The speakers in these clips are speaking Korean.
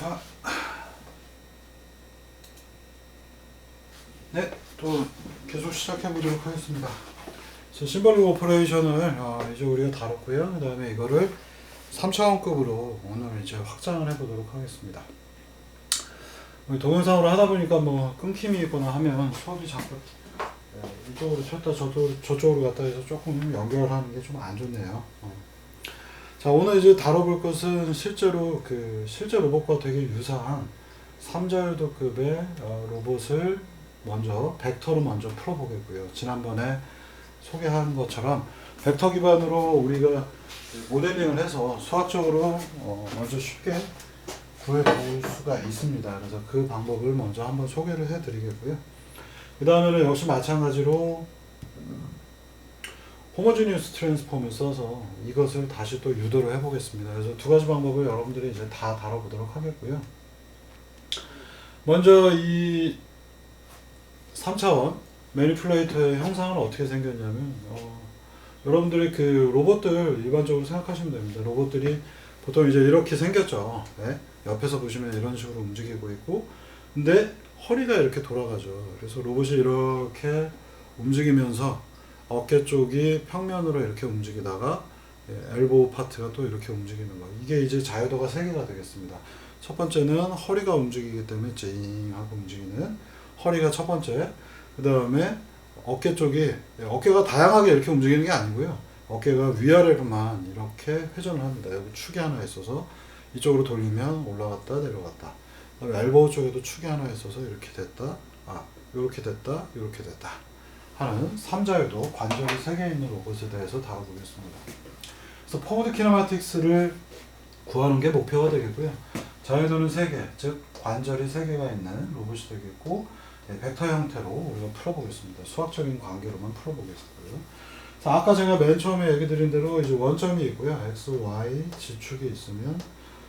자, 네, 또 계속 시작해 보도록 하겠습니다. 심벌링 오퍼레이션을 이제 우리가 다뤘고요. 그 다음에 이거를 3차원급으로 오늘 이제 확장을 해 보도록 하겠습니다. 동영상으로 하다 보니까 뭐 끊김이 있거나 하면 수업이 자꾸 이쪽으로 쳤다 저쪽으로 갔다 해서 조금 연결하는 게 좀 안 좋네요. 자, 오늘 이제 다뤄볼 것은 실제로 실제 로봇과 되게 유사한 3자유도급의 로봇을 먼저 벡터로 먼저 풀어보겠고요. 지난번에 소개한 것처럼 벡터 기반으로 우리가 모델링을 해서 수학적으로 먼저 쉽게 구해볼 수가 있습니다. 그래서 그 방법을 먼저 한번 소개를 해드리겠고요. 그 다음에는 역시 마찬가지로 호모지니어스 트랜스폼을 써서 이것을 다시 또 유도를 해보겠습니다. 그래서 두 가지 방법을 여러분들이 이제 다 다뤄보도록 하겠고요. 먼저 이 3차원 매니플레이터의 형상은 어떻게 생겼냐면 여러분들이 그 로봇들 일반적으로 생각하시면 됩니다. 로봇들이 보통 이제 이렇게 생겼죠. 네? 옆에서 보시면 이런 식으로 움직이고 있고, 근데 허리가 이렇게 돌아가죠. 그래서 로봇이 이렇게 움직이면서 어깨 쪽이 평면으로 이렇게 움직이다가 엘보우 파트가 또 이렇게 움직이는 거. 이게 이제 자유도가 3개가 되겠습니다. 첫 번째는 허리가 움직이기 때문에 찡하고 움직이는 허리가 첫 번째. 그 다음에 어깨 쪽이, 어깨가 다양하게 이렇게 움직이는 게 아니고요. 어깨가 위아래로만 이렇게 회전을 합니다. 여기 축이 하나 있어서 이쪽으로 돌리면 올라갔다 내려갔다. 그다음에 엘보우 쪽에도 축이 하나 있어서 이렇게 됐다, 이렇게 됐다, 이렇게 됐다 하는 3자유도 관절이 3개 있는 로봇에 대해서 다뤄보겠습니다. 그래서 포워드 키네마틱스를 구하는 게 목표가 되겠고요. 자유도는 3개, 즉 관절이 3개가 있는 로봇이 되겠고, 벡터 형태로 우리가 풀어보겠습니다. 수학적인 관계로만 풀어보겠고요. 아까 제가 맨 처음에 얘기 드린 대로 이제 원점이 있고요. x, y, 지축이 있으면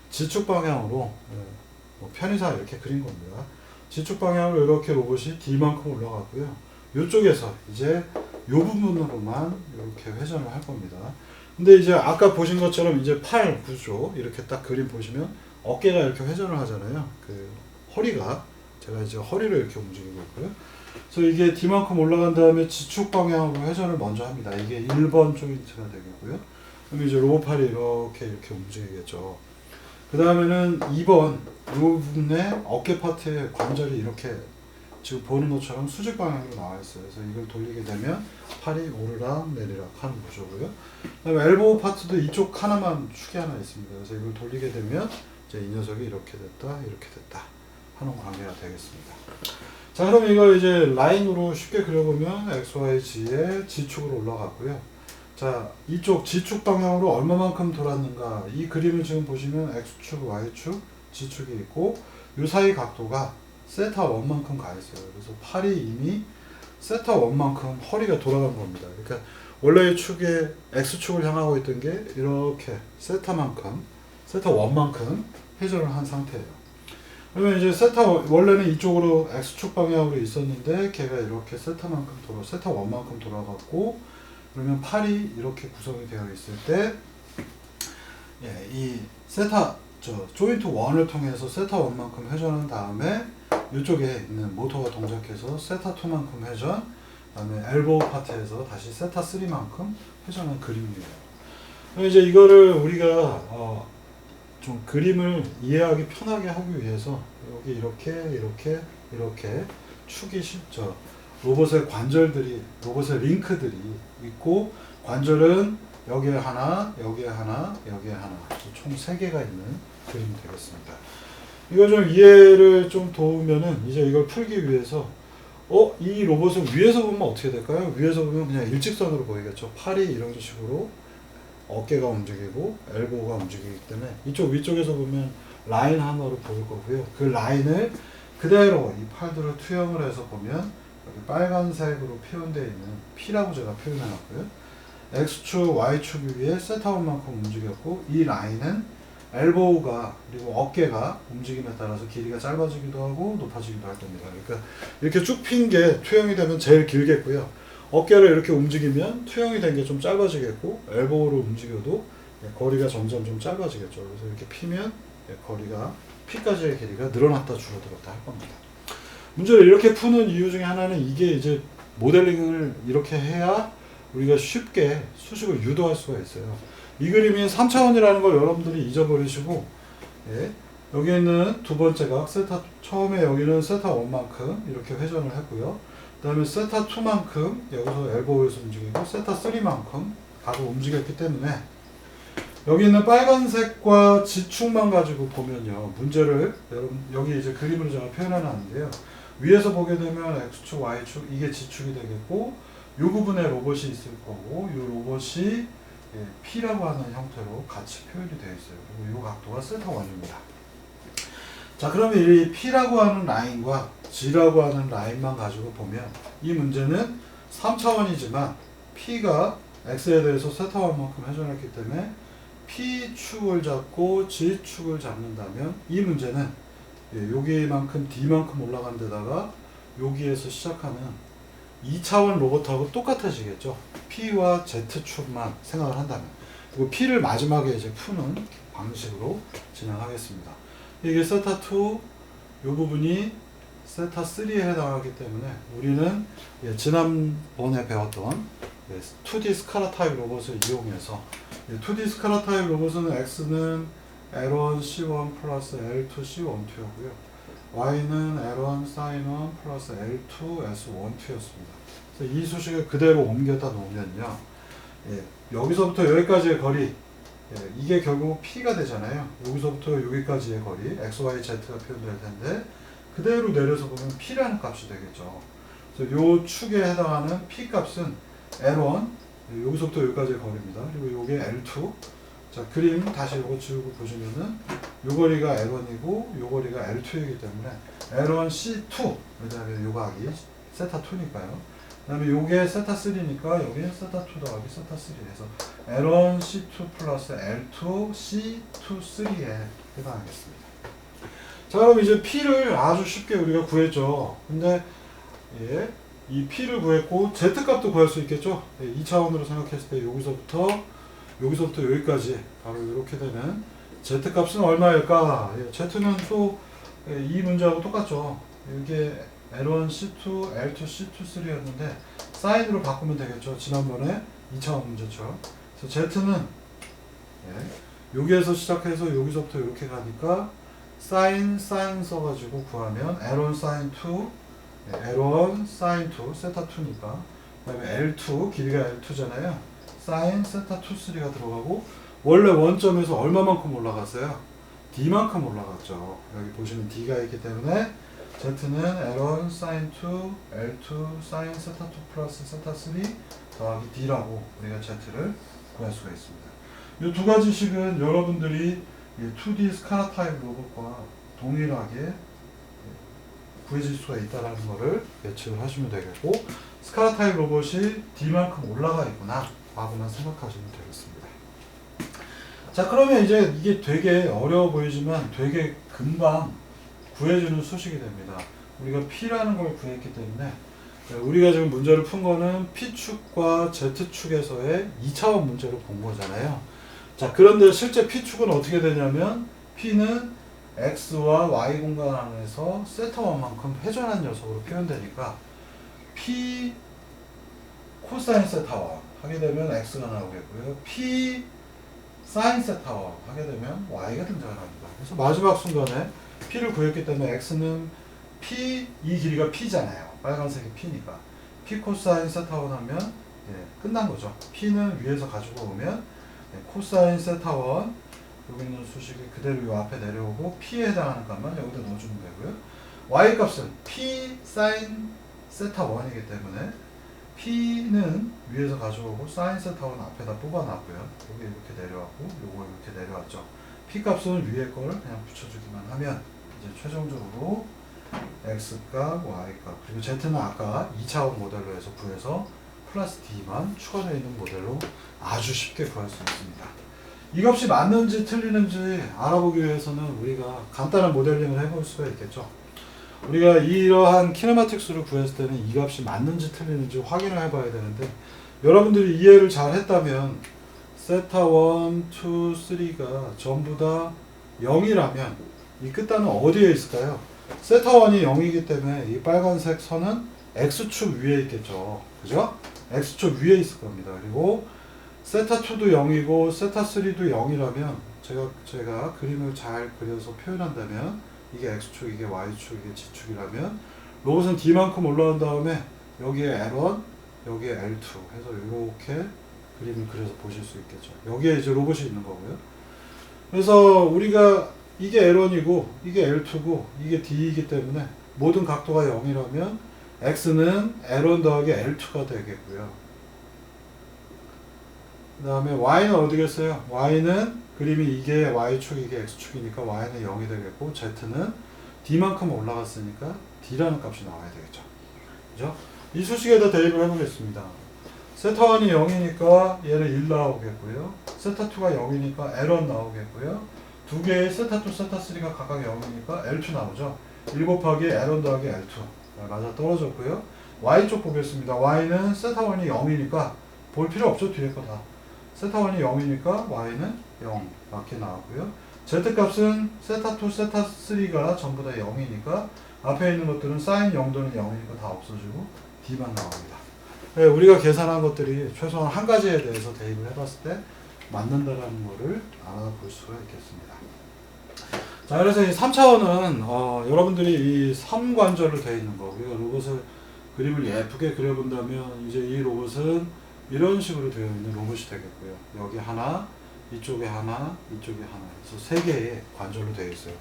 지축 방향으로 편의상 이렇게 그린 겁니다. 지축 방향으로 이렇게 로봇이 D만큼 올라가고요. 이쪽에서 이제 이 부분으로만 이렇게 회전을 할 겁니다. 근데 이제 아까 보신 것처럼 이제 팔 구조 이렇게 딱 그림 보시면 어깨가 이렇게 회전을 하잖아요. 그 허리가, 제가 이제 허리를 이렇게 움직이고 있고요. 그래서 이게 D만큼 올라간 다음에 지축 방향으로 회전을 먼저 합니다. 이게 1번 조인트가 되겠고요. 그럼 이제 로봇팔이 이렇게 움직이겠죠. 그 다음에는 2번 이 부분에 어깨 파트에 관절이 이렇게 지금 보는 것처럼 수직 방향으로 나와 있어요. 그래서 이걸 돌리게 되면 팔이 오르락 내리락 하는 구조고요. 그다음에 엘보우 파트도 이쪽 하나만 축이 하나 있습니다. 그래서 이걸 돌리게 되면 이제 이 녀석이 이렇게 됐다, 이렇게 됐다 하는 관계가 되겠습니다. 자, 그럼 이걸 이제 라인으로 쉽게 그려보면 XYZ의 G축으로 올라갔고요. 자, 이쪽 G축 방향으로 얼마만큼 돌았는가, 이 그림을 지금 보시면 X축, Y축, G축이 있고 이 사이 각도가 세타 1만큼 가 있어요. 그래서 팔이 이미 세타 1만큼 허리가 돌아간 겁니다. 그러니까 원래 이 축에 X축을 향하고 있던 게 이렇게 세타만큼, 세타 1만큼 회전을 한 상태예요. 그러면 이제 원래는 이쪽으로 X축 방향으로 있었는데 걔가 이렇게 세타 1만큼 돌아갔고, 그러면 팔이 이렇게 구성이 되어 있을 때 이 조인트 1을 통해서 세타 1만큼 회전한 다음에 이쪽에 있는 모터가 동작해서 세타 2만큼 회전, 그 다음에 엘보우 파트에서 다시 세타 3만큼 회전한 그림입니다. 이제 이거를 우리가 좀 그림을 이해하기 편하게 하기 위해서 여기 이렇게 축이 쉽죠. 로봇의 관절들이, 로봇의 링크들이 있고, 관절은 여기에 하나, 여기에 하나, 여기에 하나, 총 3개가 있는 그림이 되겠습니다. 이거 좀 이해를 좀 도우면은 이제 이걸 풀기 위해서 이 로봇을 위에서 보면 어떻게 될까요? 위에서 보면 그냥 일직선으로 보이겠죠. 팔이 이런 식으로 어깨가 움직이고 엘보우가 움직이기 때문에 이쪽 위쪽에서 보면 라인 하나로 보일 거고요. 그 라인을 그대로 이 팔들을 투영을 해서 보면 여기 빨간색으로 표현되어 있는 P라고 제가 표현해 놨고요. X축, Y축 위에 세타원만큼 움직였고, 이 라인은 엘보우가 그리고 어깨가 움직임에 따라서 길이가 짧아지기도 하고 높아지기도 할 겁니다. 그러니까 이렇게 쭉 핀 게 투영이 되면 제일 길겠고요. 어깨를 이렇게 움직이면 투영이 된 게 좀 짧아지겠고, 엘보우로 움직여도 거리가 점점 좀 짧아지겠죠. 그래서 이렇게 피면 거리가 P까지의 길이가 늘어났다 줄어들었다 할 겁니다. 문제를 이렇게 푸는 이유 중에 하나는 이게 이제 모델링을 이렇게 해야 우리가 쉽게 수식을 유도할 수가 있어요. 이 그림이 3차원이라는 걸 여러분들이 잊어버리시고, 예, 여기 있는 두 번째 각 세타, 처음에 여기는 세타 1만큼 이렇게 회전을 했고요. 그 다음에 세타 2만큼 여기서 엘보에서 움직이고 세타 3만큼 가로 움직였기 때문에 여기 있는 빨간색과 지축만 가지고 보면요, 문제를 여러분 여기 이제 그림으로 제가 표현해 놨는데요, 위에서 보게 되면 X축, Y축 이게 지축이 되겠고, 이 부분에 로봇이 있을 거고, 이 로봇이 P라고 하는 형태로 같이 표현이 되어 있어요. 그리고 이 각도가 세타 1입니다. 자, 그러면 이 P라고 하는 라인과 G라고 하는 라인만 가지고 보면 이 문제는 3차원이지만 P가 X에 대해서 세타 1만큼 회전했기 때문에 P축을 잡고 G축을 잡는다면 이 문제는 여기만큼 D만큼 올라간 데다가 여기에서 시작하는 2차원 로봇하고 똑같아지겠죠. P와 Z축만 생각을 한다면. 그리고 P를 마지막에 이제 푸는 방식으로 진행하겠습니다. 이게 세타 2, 이 부분이 세타 3에 해당하기 때문에 우리는 지난번에 배웠던 2D 스카라 타입 로봇을 이용해서 2D 스카라 타입 로봇은 X는 L1 C1 플러스 L2 C12였고요. Y는 L1 sin 1 플러스 L2 S12였습니다. 그래서 이 수식을 그대로 옮겨다 놓으면요, 여기서부터 여기까지의 거리, 이게 결국 P가 되잖아요. 여기서부터 여기까지의 거리 X, Y, Z가 표현될 텐데 그대로 내려서 보면 P라는 값이 되겠죠. 그래서 요 축에 해당하는 P 값은 L1, 여기서부터 여기까지의 거리입니다. 그리고 요게 L2. 자, 그림 다시 요거 지우고 보시면은 요 거리가 L1이고 요 거리가 L2이기 때문에 L1 C2, 그 다음에 요 각이 세타 2니까요. 그 다음에 요게 세타 3니까 여기는 세타 2 더하기 세타 3 해서 L1 C2 플러스 L2 C2 3에 해당하겠습니다. 자, 그럼 이제 P를 아주 쉽게 우리가 구했죠. 근데 이 P를 구했고 Z 값도 구할 수 있겠죠. 2차원으로 생각했을 때 여기서부터 여기까지 바로 이렇게 되는 Z 값은 얼마일까? Z는 또 이 문제하고 똑같죠. 이게 L1 C2, L2 C2 3였는데 사인으로 바꾸면 되겠죠. 지난번에 2차원 문제처럼. 그래서 Z는 여기에서 시작해서 여기서부터 이렇게 가니까 사인 써가지고 구하면 L1 sin 2, L1 sin 2, 세타 2니까, 그 다음에 L2, 길이가 L2잖아요. sin 세타 2, 3가 들어가고, 원래 원점에서 얼마만큼 올라갔어요? D만큼 올라갔죠. 여기 보시면 D가 있기 때문에 Z는 L1 sin 2, L2 sin 세타 2 플러스 세타 3 더하기 D라고 우리가 Z를 구할 수가 있습니다. 이 두 가지 식은 여러분들이 2D 스카라 타입 로봇과 동일하게 구해질 수가 있다는 것을 예측을 하시면 되겠고, 스카라 타입 로봇이 D만큼 올라가 있구나 라고만 생각하시면 되겠습니다. 자, 그러면 이제 이게 되게 어려워 보이지만 되게 금방 구해주는 수식이 됩니다. 우리가 P라는 걸 구했기 때문에 우리가 지금 문제를 푼 거는 P축과 Z축에서의 2차원 문제로 본 거잖아요. 자, 그런데 실제 P축은 어떻게 되냐면 P는 X와 Y 공간 안에서 세타 1만큼 회전한 녀석으로 표현되니까 P 코사인 세타 1 하게 되면 X가 나오겠고요. P 사인 세타 1 하게 되면 Y가 등장을 합니다. 그래서 마지막 순간에 P를 구했기 때문에 X는 P, 이 길이가 P잖아요. 빨간색이 P니까 P 코사인 세타 1 하면 끝난 거죠. P는 위에서 가지고 오면 코사인 세타 1, 여기 있는 수식이 그대로 이 앞에 내려오고 P에 해당하는 값만 여기다 넣어주면 되고요. Y 값은 P 사인 세타 1이기 때문에 P는 위에서 가져오고 사인 세타 1 앞에다 뽑아놨고요. 여기 이렇게 내려왔고 요거 이렇게 내려왔죠. P 값은 위에 걸 그냥 붙여주기만 하면 이제 최종적으로 X값, Y값, 그리고 Z는 아까 2차원 모델로 해서 구해서 플러스 D만 추가되어 있는 모델로 아주 쉽게 구할 수 있습니다. 이 값이 맞는지 틀리는지 알아보기 위해서는 우리가 간단한 모델링을 해볼 수가 있겠죠. 우리가 이러한 키네마틱스를 구했을 때는 이 값이 맞는지 틀리는지 확인을 해봐야 되는데, 여러분들이 이해를 잘 했다면 세타 1, 2, 3가 전부 다 0이라면 이 끝단은 어디에 있을까요? 세타1이 0이기 때문에 이 빨간색 선은 X축 위에 있겠죠. 그죠? X축 위에 있을 겁니다. 그리고 세타2도 0이고 세타3도 0이라면 제가 그림을 잘 그려서 표현한다면 이게 X축, 이게 Y축, 이게 G축이라면 로봇은 D만큼 올라온 다음에 여기에 L1, 여기에 L2 해서 이렇게 그림을 그려서 보실 수 있겠죠. 여기에 이제 로봇이 있는 거고요. 그래서 우리가 이게 L1이고 이게 L2고 이게 D이기 때문에 모든 각도가 0이라면 X는 L1 더하기 L2가 되겠고요. 그 다음에 Y는 어디겠어요? Y는 그림이 이게 Y축, 이게 X축이니까 Y는 0이 되겠고 Z는 D만큼 올라갔으니까 D라는 값이 나와야 되겠죠. 그죠? 이 수식에다 대입을 해보겠습니다. 세타1이 0이니까 얘는 1 나오겠고요. 세타2가 0이니까 L1 나오겠고요. 두 개의 세타2, 세타3가 각각 0이니까 L2 나오죠. 1 곱하기 L1 더하기 L2 맞아 떨어졌고요. Y쪽 보겠습니다. Y는 세타1이 0이니까 볼 필요 없죠. 뒤에 거 다. 세타1이 0이니까 Y는 0 맞게 나왔고요. Z값은 세타2, 세타3가 전부 다 0이니까 앞에 있는 것들은 사인 0도는 0이니까 다 없어지고 D만 나옵니다. 네, 우리가 계산한 것들이 최소한 한 가지에 대해서 대입을 해봤을 때 맞는다라는 것을 알아볼 수가 있겠습니다. 자, 그래서 이 3차원은 여러분들이 이 3관절로 되어 있는 거, 우리가 로봇을 그림을 예쁘게 그려본다면 이제 이 로봇은 이런 식으로 되어 있는 로봇이 되겠고요. 여기 하나, 이쪽에 하나, 이쪽에 하나. 그래서 3개의 관절로 되어 있어요.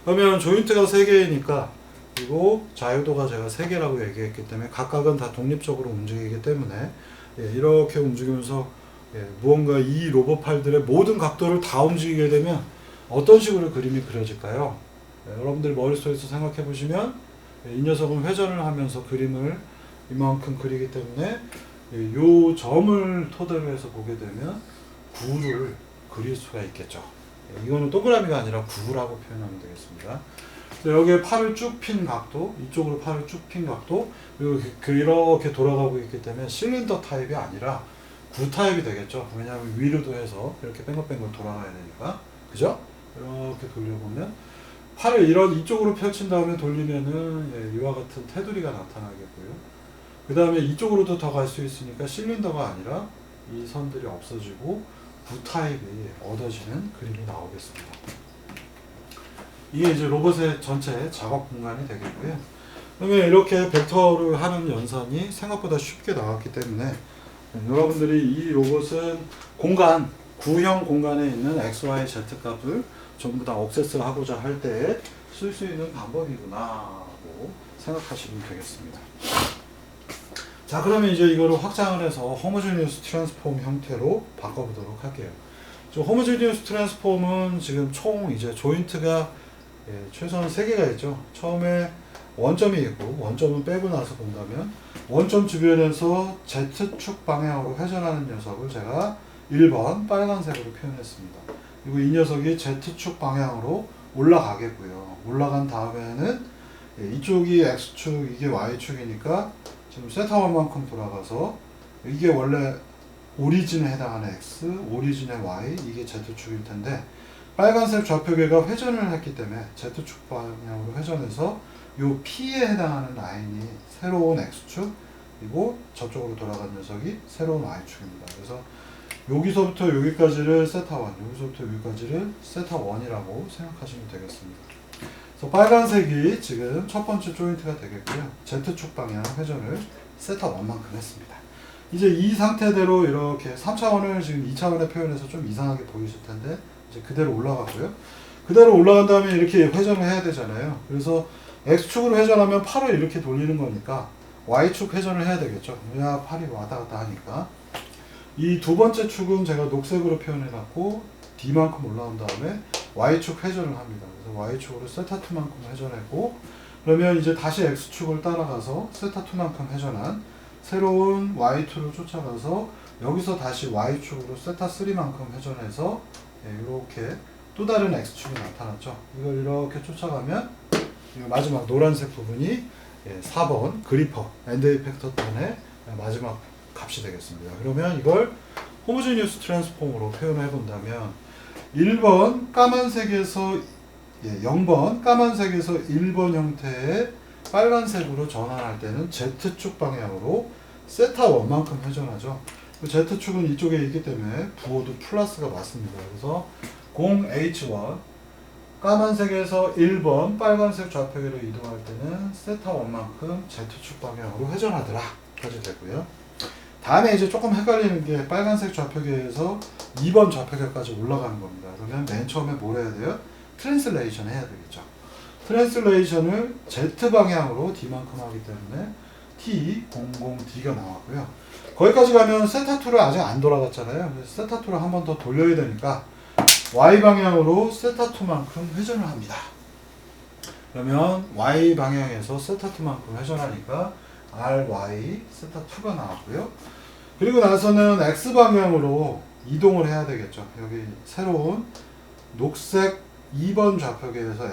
그러면 조인트가 3개이니까 그리고 자유도가 제가 3개라고 얘기했기 때문에 각각은 다 독립적으로 움직이기 때문에 이렇게 움직이면서 무언가 이 로봇 팔들의 모든 각도를 다 움직이게 되면 어떤 식으로 그림이 그려질까요? 여러분들 머릿속에서 생각해 보시면 이 녀석은 회전을 하면서 그림을 이만큼 그리기 때문에 이 점을 토대로 해서 보게 되면 구를 그릴 수가 있겠죠. 이거는 동그라미가 아니라 구라고 표현하면 되겠습니다. 여기에 팔을 쭉 핀 각도, 이쪽으로 팔을 쭉 핀 각도, 그리고 이렇게 돌아가고 있기 때문에 실린더 타입이 아니라 구 타입이 되겠죠. 왜냐하면 위로도 해서 이렇게 뱅글뱅글 돌아가야 되니까. 그죠? 이렇게 돌려보면 팔을 이쪽으로 펼친 다음에 돌리면은 이와 같은 테두리가 나타나겠고요. 그 다음에 이쪽으로도 더 갈 수 있으니까 실린더가 아니라 이 선들이 없어지고 구 타입이 얻어지는 그림이 나오겠습니다. 이게 이제 로봇의 전체 작업 공간이 되겠고요. 그러면 이렇게 벡터를 하는 연산이 생각보다 쉽게 나왔기 때문에 여러분들이 이 로봇은 구형 공간에 있는 x, y, z 값을 전부 다 억세스 하고자 할 때 쓸 수 있는 방법이구나 라고 생각하시면 되겠습니다. 자, 그러면 이제 이거를 확장을 해서 호모지니어스 트랜스폼 형태로 바꿔보도록 할게요. 호모지니어스 트랜스폼은 지금 총 이제 조인트가 최소한 3개가 있죠. 처음에 원점이 있고 원점은 빼고 나서 본다면 원점 주변에서 Z축 방향으로 회전하는 녀석을 제가 1번 빨간색으로 표현했습니다. 그리고 이 녀석이 Z축 방향으로 올라가겠고요. 올라간 다음에는 이쪽이 X축, 이게 Y축이니까 지금 세타1만큼 돌아가서 이게 원래 오리진에 해당하는 X, 오리진의 Y, 이게 Z축일 텐데 빨간색 좌표계가 회전을 했기 때문에 Z축 방향으로 회전해서 요 P에 해당하는 라인이 새로운 X축, 그리고 저쪽으로 돌아간 녀석이 새로운 Y축입니다. 그래서 여기서부터 여기까지를 세타1, 여기서부터 여기까지를 세타1이라고 생각하시면 되겠습니다. 그래서 빨간색이 지금 첫 번째 조인트가 되겠고요. Z축 방향 회전을 세타1만큼 했습니다. 이제 이 상태대로 이렇게 3차원을 지금 2차원에 표현해서 좀 이상하게 보이실 텐데 이제 그대로 올라가고요. 그대로 올라간 다음에 이렇게 회전을 해야 되잖아요. 그래서 X축으로 회전하면 팔을 이렇게 돌리는 거니까 Y축 회전을 해야 되겠죠. 왜냐 팔이 왔다 갔다 하니까. 이 두 번째 축은 제가 녹색으로 표현해놨고 D만큼 올라온 다음에 Y축 회전을 합니다. 그래서 Y축으로 세타2만큼 회전했고 그러면 이제 다시 X축을 따라가서 세타2만큼 회전한 새로운 Y2를 쫓아가서 여기서 다시 Y축으로 세타3만큼 회전해서 이렇게 또 다른 X축이 나타났죠. 이걸 이렇게 쫓아가면 마지막 노란색 부분이 4번 그리퍼 엔드 이펙터 턴의 마지막 값이 되겠습니다. 그러면 이걸 호모지니어스 트랜스폼으로 표현해 본다면 1번 까만색에서 0번 까만색에서 1번 형태의 빨간색으로 전환할 때는 Z축 방향으로 세타 1만큼 회전하죠. Z축은 이쪽에 있기 때문에 부호도 플러스가 맞습니다. 그래서 0H1 까만색에서 1번 빨간색 좌표계로 이동할 때는 세타 1만큼 Z축 방향으로 회전하더라 까지 되고요. 다음에 이제 조금 헷갈리는 게 빨간색 좌표계에서 2번 좌표계까지 올라가는 겁니다. 그러면 맨 처음에 뭘 해야 돼요? 트랜슬레이션 해야 되겠죠. 트랜슬레이션을 Z 방향으로 D만큼 하기 때문에 T00D가 나왔고요. 거기까지 가면 세타2를 아직 안 돌아갔잖아요. 그래서 세타2를 한 번 더 돌려야 되니까 Y 방향으로 세타2만큼 회전을 합니다. 그러면 Y 방향에서 세타2만큼 회전하니까 RY 세타2가 나왔고요. 그리고 나서는 X 방향으로 이동을 해야 되겠죠. 여기 새로운 녹색 2번 좌표계에서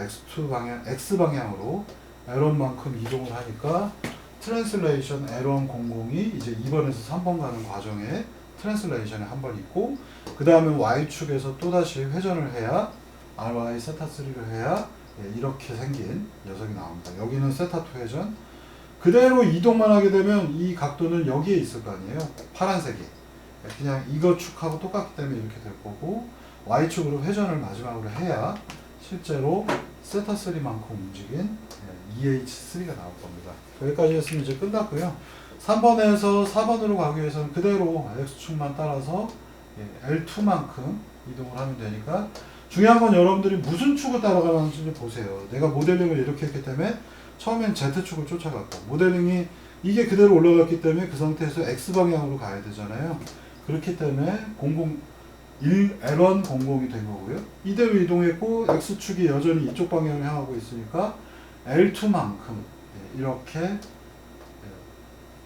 X 방향으로 L1만큼 이동을 하니까 트랜슬레이션 L100이 이제 2번에서 3번 가는 과정에 트랜슬레이션이 한 번 있고, 그 다음에 Y축에서 또다시 회전을 해야 RY 세타3를 해야 이렇게 생긴 녀석이 나옵니다. 여기는 세타2 회전. 그대로 이동만 하게 되면 이 각도는 여기에 있을 거 아니에요. 파란색이. 그냥 이거 축하고 똑같기 때문에 이렇게 될 거고, Y축으로 회전을 마지막으로 해야 실제로 세타3만큼 움직인 EH3가 나올 겁니다. 여기까지 했으면 이제 끝났고요. 3번에서 4번으로 가기 위해서는 그대로 X축만 따라서 L2만큼 이동을 하면 되니까, 중요한 건 여러분들이 무슨 축을 따라가는지 보세요. 내가 모델링을 이렇게 했기 때문에 처음엔 Z축을 쫓아갔고, 모델링이 이게 그대로 올라갔기 때문에 그 상태에서 X방향으로 가야 되잖아요. 그렇기 때문에 L100이 된 거고요. 이대로 이동했고 X축이 여전히 이쪽 방향을 향하고 있으니까 L2만큼 이렇게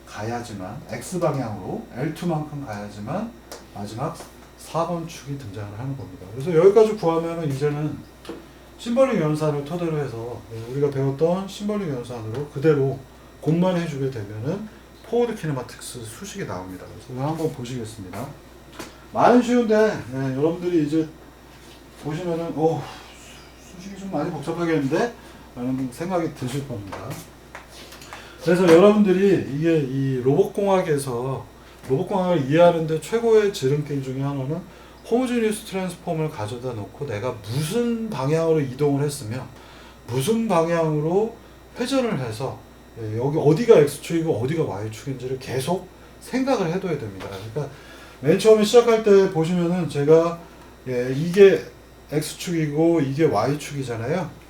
가야지만, X방향으로 L2만큼 가야지만 마지막 4번 축이 등장을 하는 겁니다. 그래서 여기까지 구하면 이제는 심벌링 연산을 토대로 해서 우리가 배웠던 심벌링 연산으로 그대로 곱만 해주게 되면은 포워드 키네마틱스 수식이 나옵니다. 그래서 이거 한번 보시겠습니다. 많은 쉬운데 여러분들이 이제 보시면은 수식이 좀 많이 복잡하겠는데 라는 생각이 드실 겁니다. 그래서 여러분들이 이게 이 로봇공학에서 로봇공학을 이해하는데 최고의 지름길 중에 하나는 호모지니어스 트랜스폼을 가져다 놓고 내가 무슨 방향으로 이동을 했으며 무슨 방향으로 회전을 해서 여기 어디가 X축이고 어디가 Y축인지를 계속 생각을 해둬야 됩니다. 그러니까 맨 처음에 시작할 때 보시면은 제가 이게 X축이고 이게 Y축이잖아요.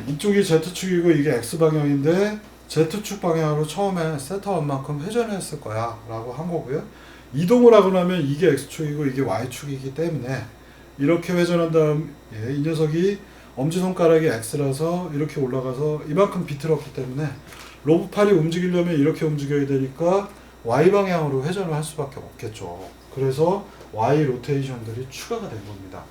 이쪽이 Z축이고 이게 X방향인데 Z축 방향으로 처음에 세타1만큼 회전했을 거야 라고 한 거고요. 이동을 하고 나면 이게 X축이고 이게 Y축이기 때문에 이렇게 회전한 다음 이 녀석이 엄지손가락이 X라서 이렇게 올라가서 이만큼 비틀었기 때문에 로봇팔이 움직이려면 이렇게 움직여야 되니까 Y방향으로 회전을 할 수밖에 없겠죠. 그래서 Y 로테이션들이 추가가 된 겁니다.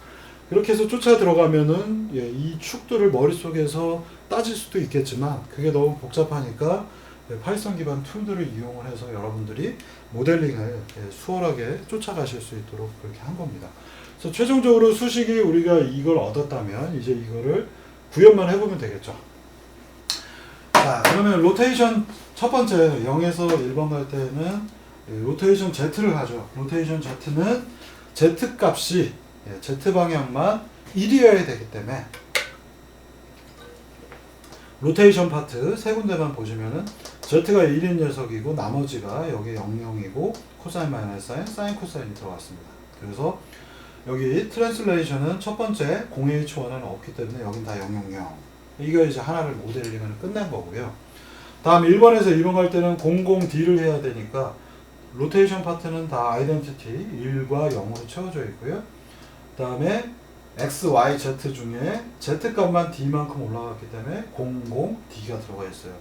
그렇게 해서 쫓아 들어가면은 이 축들을 머릿속에서 따질 수도 있겠지만 그게 너무 복잡하니까 파이썬 기반 툴들을 이용을 해서 여러분들이 모델링을 수월하게 쫓아가실 수 있도록 그렇게 한 겁니다. 그래서 최종적으로 수식이 우리가 이걸 얻었다면 이제 이거를 구현만 해보면 되겠죠. 자, 그러면 로테이션 첫 번째 0에서 1번 갈 때는 로테이션 Z를 하죠. 로테이션 Z는 Z 값이 Z 방향만 1이어야 되기 때문에 로테이션 파트 세 군데만 보시면은 Z가 1인 녀석이고 나머지가 여기 00이고 코사인 마이너스 사인, 사인 코사인이 들어갔습니다. 그래서 여기 트랜슬레이션은 첫 번째 0H1은 없기 때문에 여긴 다 000. 이거 이제 하나를 모델링을 끝낸 거고요. 다음 1번에서 2번 갈 때는 00D를 해야 되니까 로테이션 파트는 다 아이덴티티 1과 0으로 채워져 있고요. 그 다음에 X, Y, Z 중에 Z 값만 D만큼 올라갔기 때문에 00D가 들어가 있어요.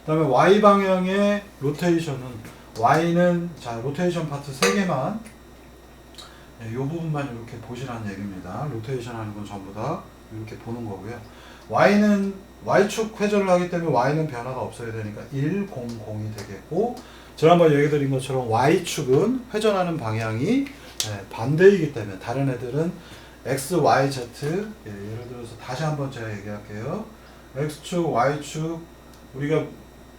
그 다음에 Y 방향의 로테이션은 Y는 자 로테이션 파트 3개만 이 부분만 이렇게 보시라는 얘기입니다. 로테이션 하는 건 전부 다 이렇게 보는 거고요. Y는 Y축 회전을 하기 때문에 Y는 변화가 없어야 되니까 100이 되겠고 지난번 얘기 드린 것처럼 Y축은 회전하는 방향이 반대이기 때문에 다른 애들은 X, Y, Z 예를 들어서 다시 한번 제가 얘기할게요. X축, Y축 우리가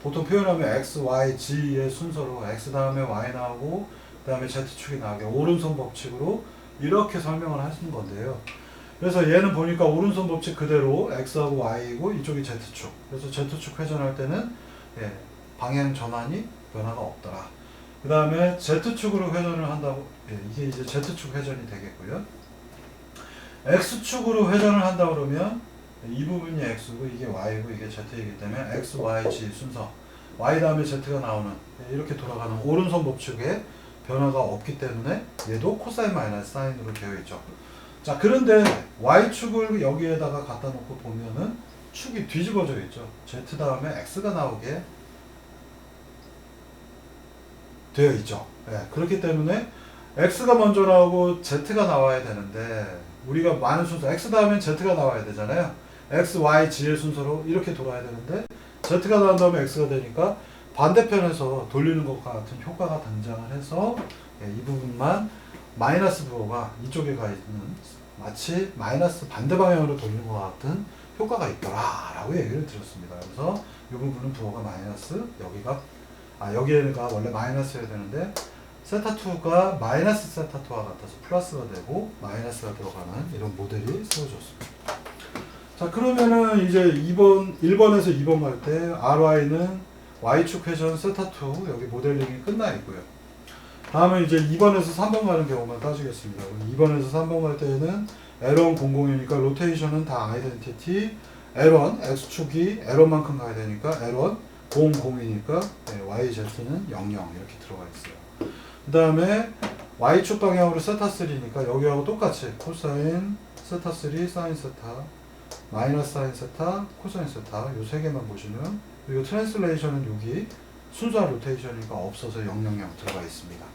보통 표현하면 X, Y, G의 순서로 X 다음에 Y 나오고 그 다음에 Z축이 나오게 오른손 법칙으로 이렇게 설명을 하시는 건데요. 그래서 얘는 보니까 오른손 법칙 그대로 X하고 Y이고 이쪽이 Z축. 그래서 Z축 회전할 때는 방향 전환이 변화가 없더라. 그 다음에 Z축으로 회전을 한다고 이게 이제 Z축 회전이 되겠고요. X축으로 회전을 한다 그러면 이 부분이 X고 이게 Y고 이게 Z이기 때문에 X, Y, G 순서 Y 다음에 Z가 나오는 이렇게 돌아가는 오른손 법칙에 변화가 없기 때문에 얘도 코사인 마이너스 사인으로 되어 있죠. 자, 그런데 Y축을 여기에다가 갖다 놓고 보면은 축이 뒤집어져 있죠. Z 다음에 X가 나오게 되어 있죠. 그렇기 때문에 X가 먼저 나오고 Z가 나와야 되는데 우리가 많은 순서 X 다음에 Z가 나와야 되잖아요. X, Y, G의 순서로 이렇게 돌아야 되는데 Z가 나온 다음에 X가 되니까 반대편에서 돌리는 것과 같은 효과가 등장을 해서 이 부분만 마이너스 부호가 이쪽에 가 있는 마치 마이너스 반대 방향으로 돌리는 것 같은 효과가 있더라 라고 얘기를 드렸습니다. 그래서 이 부분은 부호가 마이너스 여기가 원래 마이너스여야 되는데 세타2가 마이너스 세타2와 같아서 플러스가 되고 마이너스가 들어가는 이런 모델이 세워졌습니다. 자, 그러면은 이제 1번에서 2번 갈 때 RY는 Y축 회전 세타2 여기 모델링이 끝나 있고요. 다음에 이제 2번에서 3번 가는 경우만 따지겠습니다. 2번에서 3번 갈 때는 L1 00이니까 로테이션은 다 아이덴티티 L1 X축이 L1만큼 가야 되니까 L1 00이니까 YZ는 00 이렇게 들어가 있어요. 그 다음에 Y축 방향으로 세타3니까 여기하고 똑같이 코사인 세타3 사인 세타 마이너스 사인 세타 코사인 세타 요 세 개만 보시면 그리고 트랜슬레이션은 여기 순수한 로테이션이니까 없어서 000 들어가 있습니다.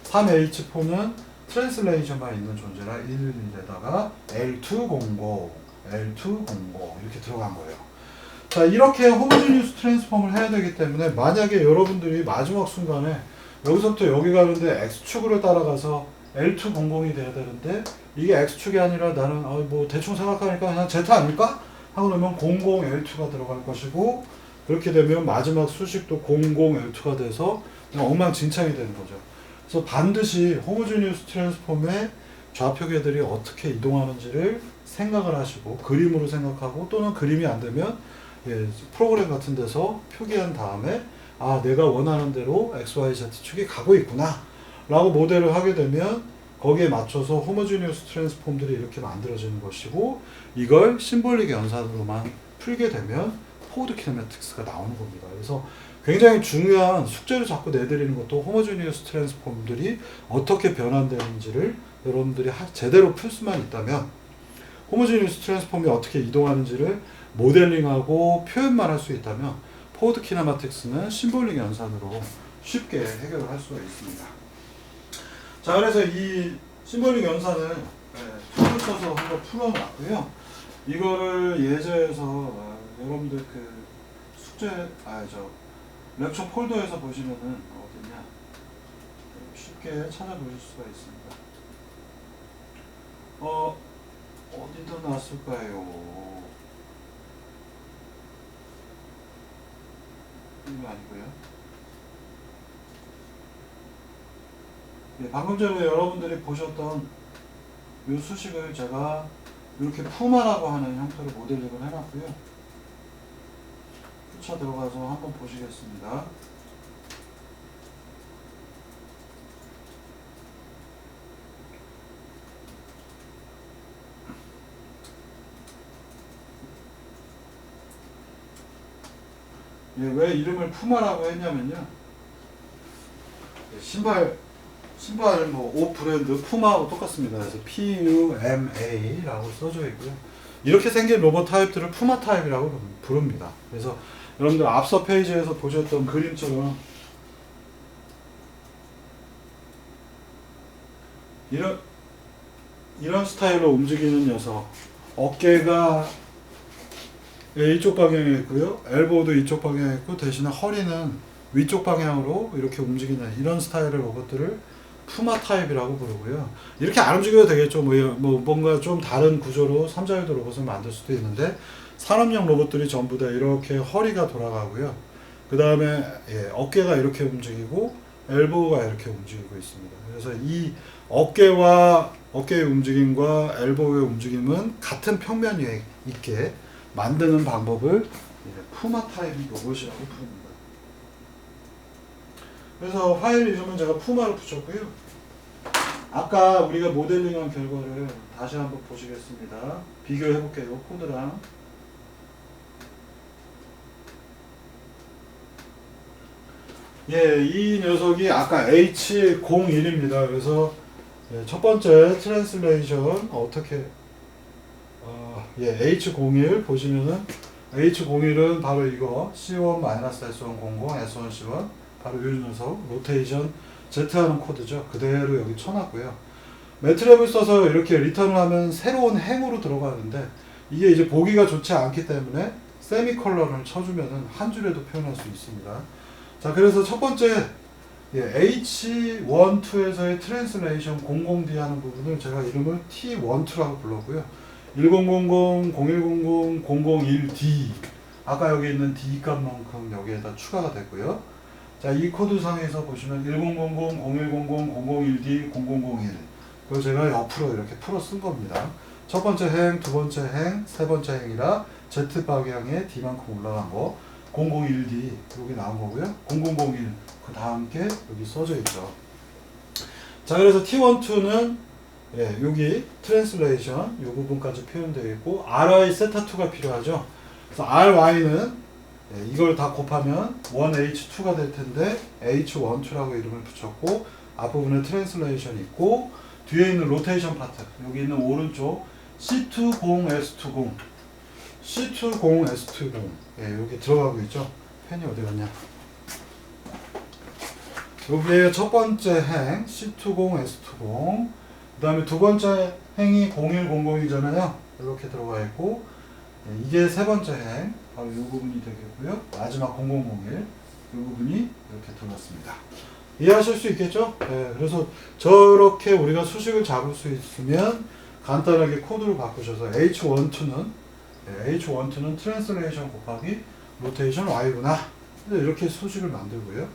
3H4는 트랜슬레이션만 있는 존재라 1에다가 L200 이렇게 들어간 거예요. 자, 이렇게 호모지니어스 트랜스폼을 해야 되기 때문에 만약에 여러분들이 마지막 순간에 여기서부터 여기 가는데 X축으로 따라가서 L200이 돼야 되는데 이게 X축이 아니라 나는 뭐 대충 생각하니까 그냥 Z 아닐까? 하고 그러면 00L2가 들어갈 것이고 그렇게 되면 마지막 수식도 00L2가 돼서 그냥 엉망진창이 되는 거죠. 그래서 반드시 호모지니어스 트랜스폼의 좌표계들이 어떻게 이동하는지를 생각을 하시고 그림으로 생각하고 또는 그림이 안 되면 프로그램 같은 데서 표기한 다음에 내가 원하는 대로 XYZ축이 가고 있구나 라고 모델을 하게 되면 거기에 맞춰서 호모지니어스 트랜스폼들이 이렇게 만들어지는 것이고 이걸 심볼릭 연산으로만 풀게 되면 포워드 키네매틱스가 나오는 겁니다. 그래서 굉장히 중요한 숙제를 자꾸 내드리는 것도 호모지니어스 트랜스폼들이 어떻게 변환되는지를 여러분들이 제대로 풀 수만 있다면 호모지니어스 트랜스폼이 어떻게 이동하는지를 모델링하고 표현만 할 수 있다면 포워드 키네매틱스는 심볼릭 연산으로 쉽게 해결을 할 수가 있습니다. 자, 그래서 이 심볼릭 연산을 툴을 써서 한번 풀어놨고요. 이거를 예제에서 여러분들 그 숙제 렉처 폴더에서 보시면은 어디냐 쉽게 찾아보실 수가 있습니다. 어디다 놨을까요? 이거 아니고요. 방금 전에 여러분들이 보셨던 이 수식을 제가 이렇게 푸마라고 하는 형태로 모델링을 해놨고요. 푸차 들어가서 한번 보시겠습니다. 왜 이름을 푸마라고 했냐면요. 신발 옷 브랜드 푸마하고 똑같습니다. 그래서 PUMA라고 써져 있고요. 이렇게 생긴 로봇 타입들을 푸마 타입이라고 부릅니다. 그래서 여러분들 앞서 페이지에서 보셨던 그림처럼 이런 스타일로 움직이는 녀석, 어깨가 이쪽 방향에 있고요. 엘보도 이쪽 방향에 있고 대신에 허리는 위쪽 방향으로 이렇게 움직이는 이런 스타일의 로봇들을 푸마 타입이라고 부르고요. 이렇게 안 움직여도 되겠죠. 뭔가 좀 다른 구조로 삼자유도 로봇을 만들 수도 있는데 산업용 로봇들이 전부 다 이렇게 허리가 돌아가고요. 그 다음에 어깨가 이렇게 움직이고 엘보우가 이렇게 움직이고 있습니다. 그래서 이 어깨의 움직임과 엘보우의 움직임은 같은 평면 위에 있게 만드는 방법을 푸마 타입 로봇이라고 부릅니다. 그래서 파일 이름은 제가 푸마로 붙였고요. 아까 우리가 모델링한 결과를 다시 한번 보시겠습니다. 비교해 볼게요. 코드랑. 이 녀석이 아까 H01입니다. 그래서 첫 번째 트랜슬레이션 어떻게 H01 보시면은 H01은 바로 이거 C1-S100 S1C1 바로 이 녀석 로테이션 Z하는 코드죠. 그대로 여기 쳐놨고요. 매트랩을 써서 이렇게 리턴을 하면 새로운 행으로 들어가는데 이게 이제 보기가 좋지 않기 때문에 세미컬런을 쳐주면은 한 줄에도 표현할 수 있습니다. 자, 그래서 첫 번째 H12에서의 트랜슬레이션 00D 하는 부분을 제가 이름을 T12라고 불렀고요. 1000, 0100, 001D 아까 여기 있는 D 값만큼 여기에다 추가가 됐고요. 자, 이 코드상에서 보시면 1000, 0100, 001D, 0001 그걸 제가 옆으로 이렇게 풀어 쓴 겁니다. 첫 번째 행, 두 번째 행, 세 번째 행이라 Z 방향에 D만큼 올라간 거 001D 여기 나온 거고요. 0001 그 다음 게 여기 써져 있죠. 자, 그래서 T12는 여기 트랜슬레이션 이 부분까지 표현되어 있고 RI 세타2가 필요하죠. 그래서 RY는 이걸 다 곱하면 1H2가 될 텐데 H12라고 이름을 붙였고 앞부분에 트랜슬레이션이 있고 뒤에 있는 로테이션 파트 여기 있는 오른쪽 C20S20 C20S20 여기 들어가고 있죠. 펜이 어디 갔냐. 여기에 첫 번째 행 C20S20 그 다음에 두 번째 행이 0100이잖아요. 이렇게 들어가 있고 이게 세 번째 행 바로 이 부분이 되겠고요. 마지막 0001 이 부분이 이렇게 들어갔습니다. 이해하실 수 있겠죠? 그래서 저렇게 우리가 수식을 잡을 수 있으면 간단하게 코드를 바꾸셔서 H12는 트랜슬레이션 곱하기 로테이션 Y구나. 이렇게 수식을 만들고요.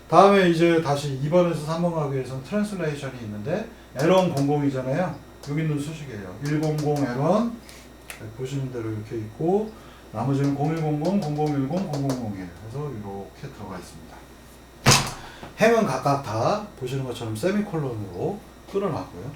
다음에 이제 다시 2번에서 3번 가기 위해서는 트랜슬레이션이 있는데 L1 00이잖아요. 여기 있는 수식이에요. 100 L1 보시는 대로 이렇게 있고 나머지는 0100, 0010, 0001 해서 이렇게 들어가 있습니다. 행은 각각 다 보시는 것처럼 세미콜론으로 끌어놨고요.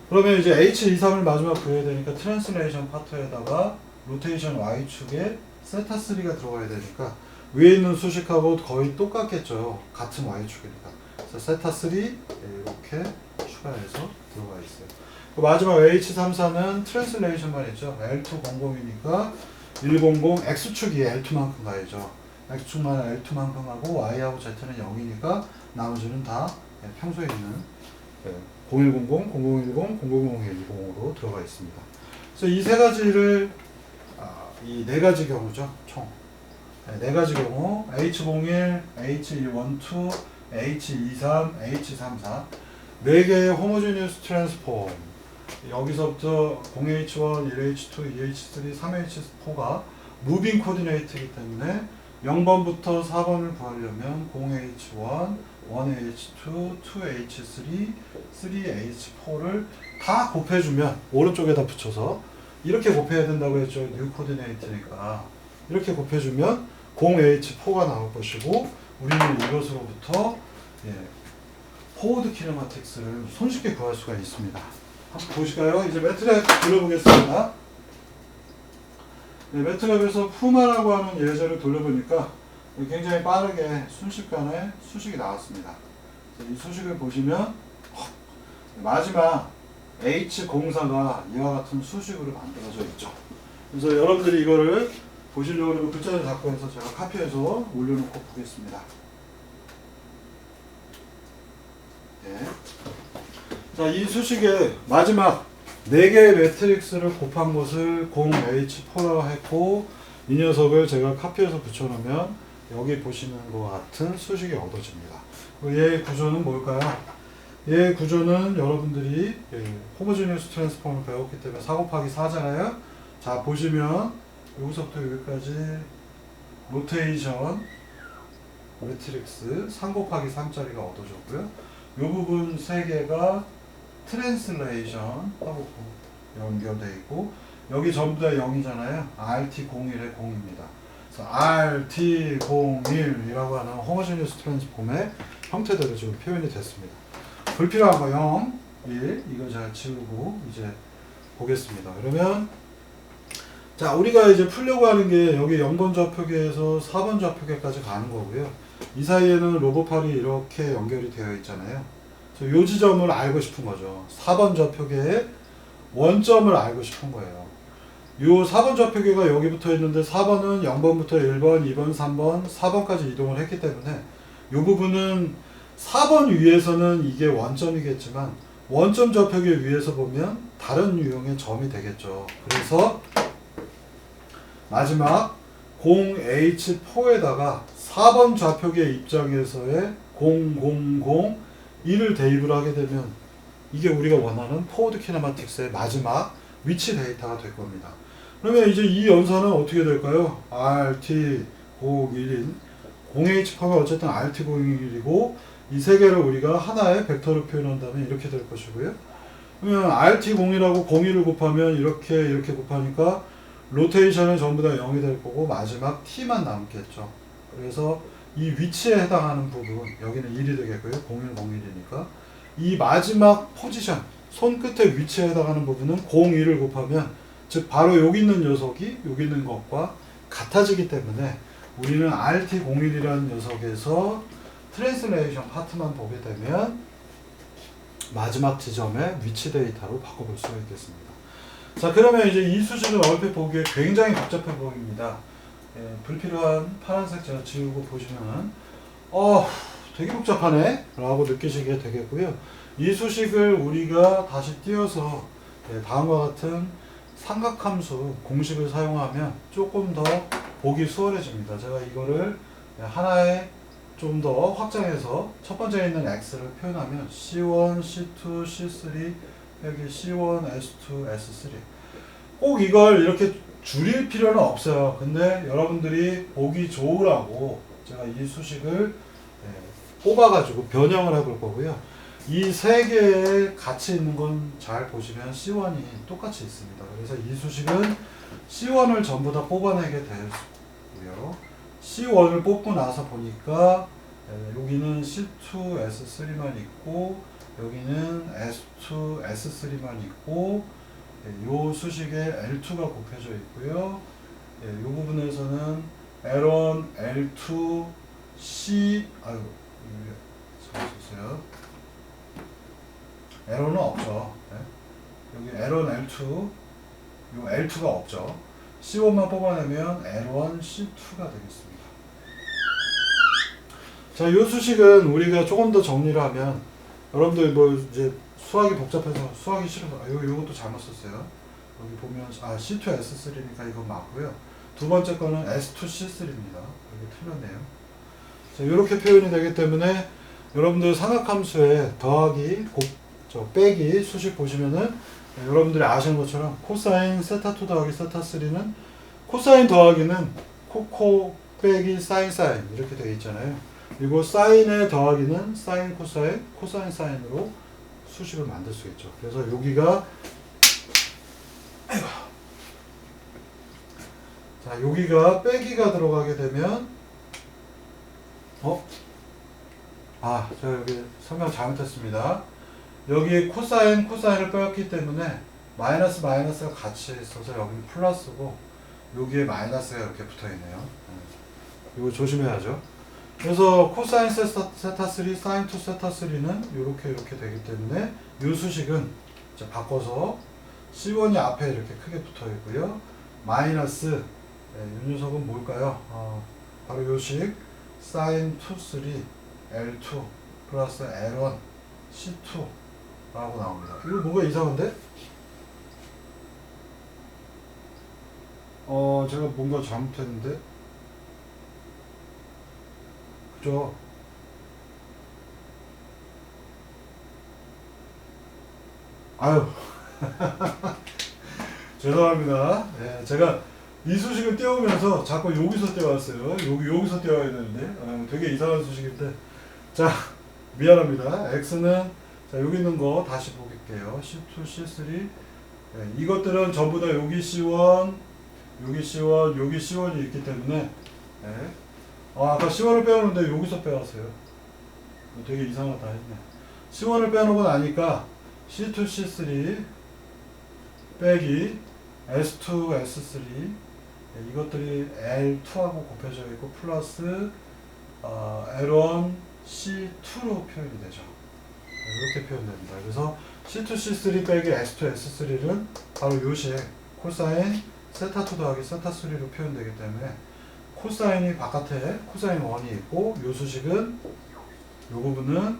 그러면 이제 H23을 마지막 구해야 되니까 트랜슬레이션 파트에다가 로테이션 Y축에 세타3가 들어가야 되니까 위에 있는 수식하고 거의 똑같겠죠. 같은 Y축이니까. 그래서 세타3 이렇게 추가해서 들어가 있어요. 마지막 H34는 트랜슬레이션만 있죠. L200이니까 100 X축이 L2만큼 가야죠. X축만 L2만큼 하고 Y하고 Z는 0이니까 나머지는 다 평소에 있는 0100, 0010, 0001로 들어가 있습니다. 그래서 이 세 가지를 이 네 가지 경우죠. 총 네 가지 경우 H01, H12, H23, H34 네 개의 호모지니어스 트랜스폼 여기서부터 0H1, 1H2, 2H3, 3H4가 무빙 코디네이트이기 때문에 0번부터 4번을 구하려면 0H1, 1H2, 2H3, 3H4를 다 곱해주면 오른쪽에다 붙여서 이렇게 곱해야 된다고 했죠. 뉴 코디네이트니까 이렇게 곱해주면 0H4가 나올 것이고 우리는 이것으로부터 포워드 키네마틱스를 손쉽게 구할 수가 있습니다. 한번 보실까요? 이제 매트랩 돌려보겠습니다. 매트랩에서 푸마라고 하는 예제를 돌려보니까 굉장히 빠르게 순식간에 수식이 나왔습니다. 이 수식을 보시면 마지막 H04가 이와 같은 수식으로 만들어져 있죠. 그래서 여러분들이 이거를 보시려고 하면 글자를 잡고 해서 제가 카피해서 올려놓고 보겠습니다. 자, 이 수식의 마지막 4개의 매트릭스를 곱한 것을 0H4라고 했고 이 녀석을 제가 카피해서 붙여놓으면 여기 보시는 것 같은 수식이 얻어집니다. 얘의 구조는 뭘까요? 얘의 구조는 여러분들이 호모지니어스 트랜스폼을 배웠기 때문에 4 곱하기 4잖아요. 자, 보시면 여기서부터 여기까지 로테이션 매트릭스 3 곱하기 3짜리가 얻어졌고요. 이 부분 3개가 트랜슬레이션 하고 연결되어 있고, 여기 전부 다 0이잖아요. RT01의 0입니다. 그래서 RT01이라고 하는 호모지니어스 트랜스폼의 형태대로 지금 표현이 됐습니다. 불필요한 거 0, 1 이거 잘 지우고 이제 보겠습니다. 그러면 자, 우리가 이제 풀려고 하는 게 여기 0번 좌표계에서 4번 좌표계까지 가는 거고요. 이 사이에는 로봇팔이 이렇게 연결이 되어 있잖아요. 이 지점을 알고 싶은 거죠. 4번 좌표계의 원점을 알고 싶은 거예요. 이 4번 좌표계가 여기 붙어 있는데 4번은 0번부터 1번, 2번, 3번, 4번까지 이동을 했기 때문에 이 부분은 4번 위에서는 이게 원점이겠지만 원점 좌표계 위에서 보면 다른 유형의 점이 되겠죠. 그래서 마지막 0H4에다가 4번 좌표계 입장에서의 0001을 대입을 하게 되면 이게 우리가 원하는 포워드 키네마틱스의 마지막 위치 데이터가 될 겁니다. 그러면 이제 이 연산은 어떻게 될까요? RT01인 0H4가 어쨌든 RT01이고 이 세 개를 우리가 하나의 벡터로 표현한다면 이렇게 될 것이고요. 그러면 RT01하고 01을 곱하면 이렇게 곱하니까 로테이션은 전부 다 0이 될 거고 마지막 T만 남겠죠. 그래서 이 위치에 해당하는 부분, 여기는 1이 되겠고요. 0101이니까 이 마지막 포지션, 손끝의 위치에 해당하는 부분은 01을 곱하면 즉 바로 여기 있는 녀석이 여기 있는 것과 같아지기 때문에 우리는 RT01이라는 녀석에서 트랜슬레이션 파트만 보게 되면 마지막 지점의 위치 데이터로 바꿔볼 수가 있겠습니다. 자, 그러면 이제 이 수식은 얼핏 보기에 굉장히 복잡해 보입니다. 불필요한 파란색 제가 지우고 보시면 되게 복잡하네 라고 느끼시게 되겠고요. 이 수식을 우리가 다시 띄워서 다음과 같은 삼각함수 공식을 사용하면 조금 더 보기 수월해집니다. 제가 이거를 하나의 좀 더 확장해서 첫 번째에 있는 x를 표현하면 C1, C2, C3 여기 C1, S2, S3 꼭 이걸 이렇게 줄일 필요는 없어요. 근데 여러분들이 보기 좋으라고 제가 이 수식을 뽑아가지고 변형을 해볼 거고요. 이 세 개의 같이 있는 건 잘 보시면 C1이 똑같이 있습니다. 그래서 이 수식은 C1을 전부 다 뽑아내게 되고요. C1을 뽑고 나서 보니까 여기는 C2, S3만 있고 여기는 S2, S3만 있고 요 수식에 L2가 곱해져 있고요. 요 부분에서는 L1, L2, C 잘했어요. L1은 없죠. 여기 L1, L2 요 L2가 없죠. C1만 뽑아내면 L1, C2가 되겠습니다. 자, 요 수식은 우리가 조금 더 정리를 하면 여러분들 뭐 이제 수학이 복잡해서 수학이 싫어서 요것도 잘못 썼어요. 여기 보면 C2, S3니까 이거 맞고요. 두 번째 거는 S2, C3입니다. 여기 틀렸네요. 자, 이렇게 표현이 되기 때문에 여러분들 삼각함수에 더하기, 빼기 수식 보시면은 여러분들이 아시는 것처럼 코사인 세타2 더하기 세타3는 코사인 더하기는 코코 빼기 사인 사인 이렇게 되어 있잖아요. 그리고 사인의 더하기는 사인 코사인, 코사인 사인으로 수식을 만들 수 있죠. 그래서 여기가 자, 여기가 빼기가 들어가게 되면 제가 여기 설명 잘못했습니다. 여기 코사인, 코사인을 빼었기 때문에 마이너스, 마이너스가 같이 있어서 여기는 플러스고 여기에 마이너스가 이렇게 붙어있네요. 이거 조심해야죠. 그래서 코사인 세타3, 사인 2 세타3는 이렇게 되기 때문에 이 수식은 이제 바꿔서 C1이 앞에 이렇게 크게 붙어 있고요. 마이너스 이 녀석은 뭘까요? 바로 이 식 사인 2, 3, L2 플러스 L1, C2 라고 나옵니다. 이거 뭔가 이상한데? 제가 뭔가 잘못했는데? 그죠? 아유, 죄송합니다. 예, 제가 이 수식을 띄우면서 자꾸 여기서 띄워왔어요. 여기서 띄워야 되는데, 되게 이상한 수식인데. 자, 미안합니다. X는, 자, 여기 있는 거 다시 볼게요. C2, C3. 예, 이것들은 전부 다 여기 C1, 여기 C1, 여기 C1이 있기 때문에, 예. 아까 C1을 빼오는데 여기서 빼왔어요. 되게 이상하다 했네. C1을 빼놓고 나니까 C2, C3 빼기 S2, S3 이것들이 L2하고 곱해져 있고 플러스 L1, C2로 표현이 되죠. 이렇게 표현됩니다. 그래서 C2, C3 빼기 S2, S3는 바로 요식 코사인 세타2 더하기 세타3로 표현되기 때문에 코사인이 바깥에 코사인 1이 있고 요 수식은 요 부분은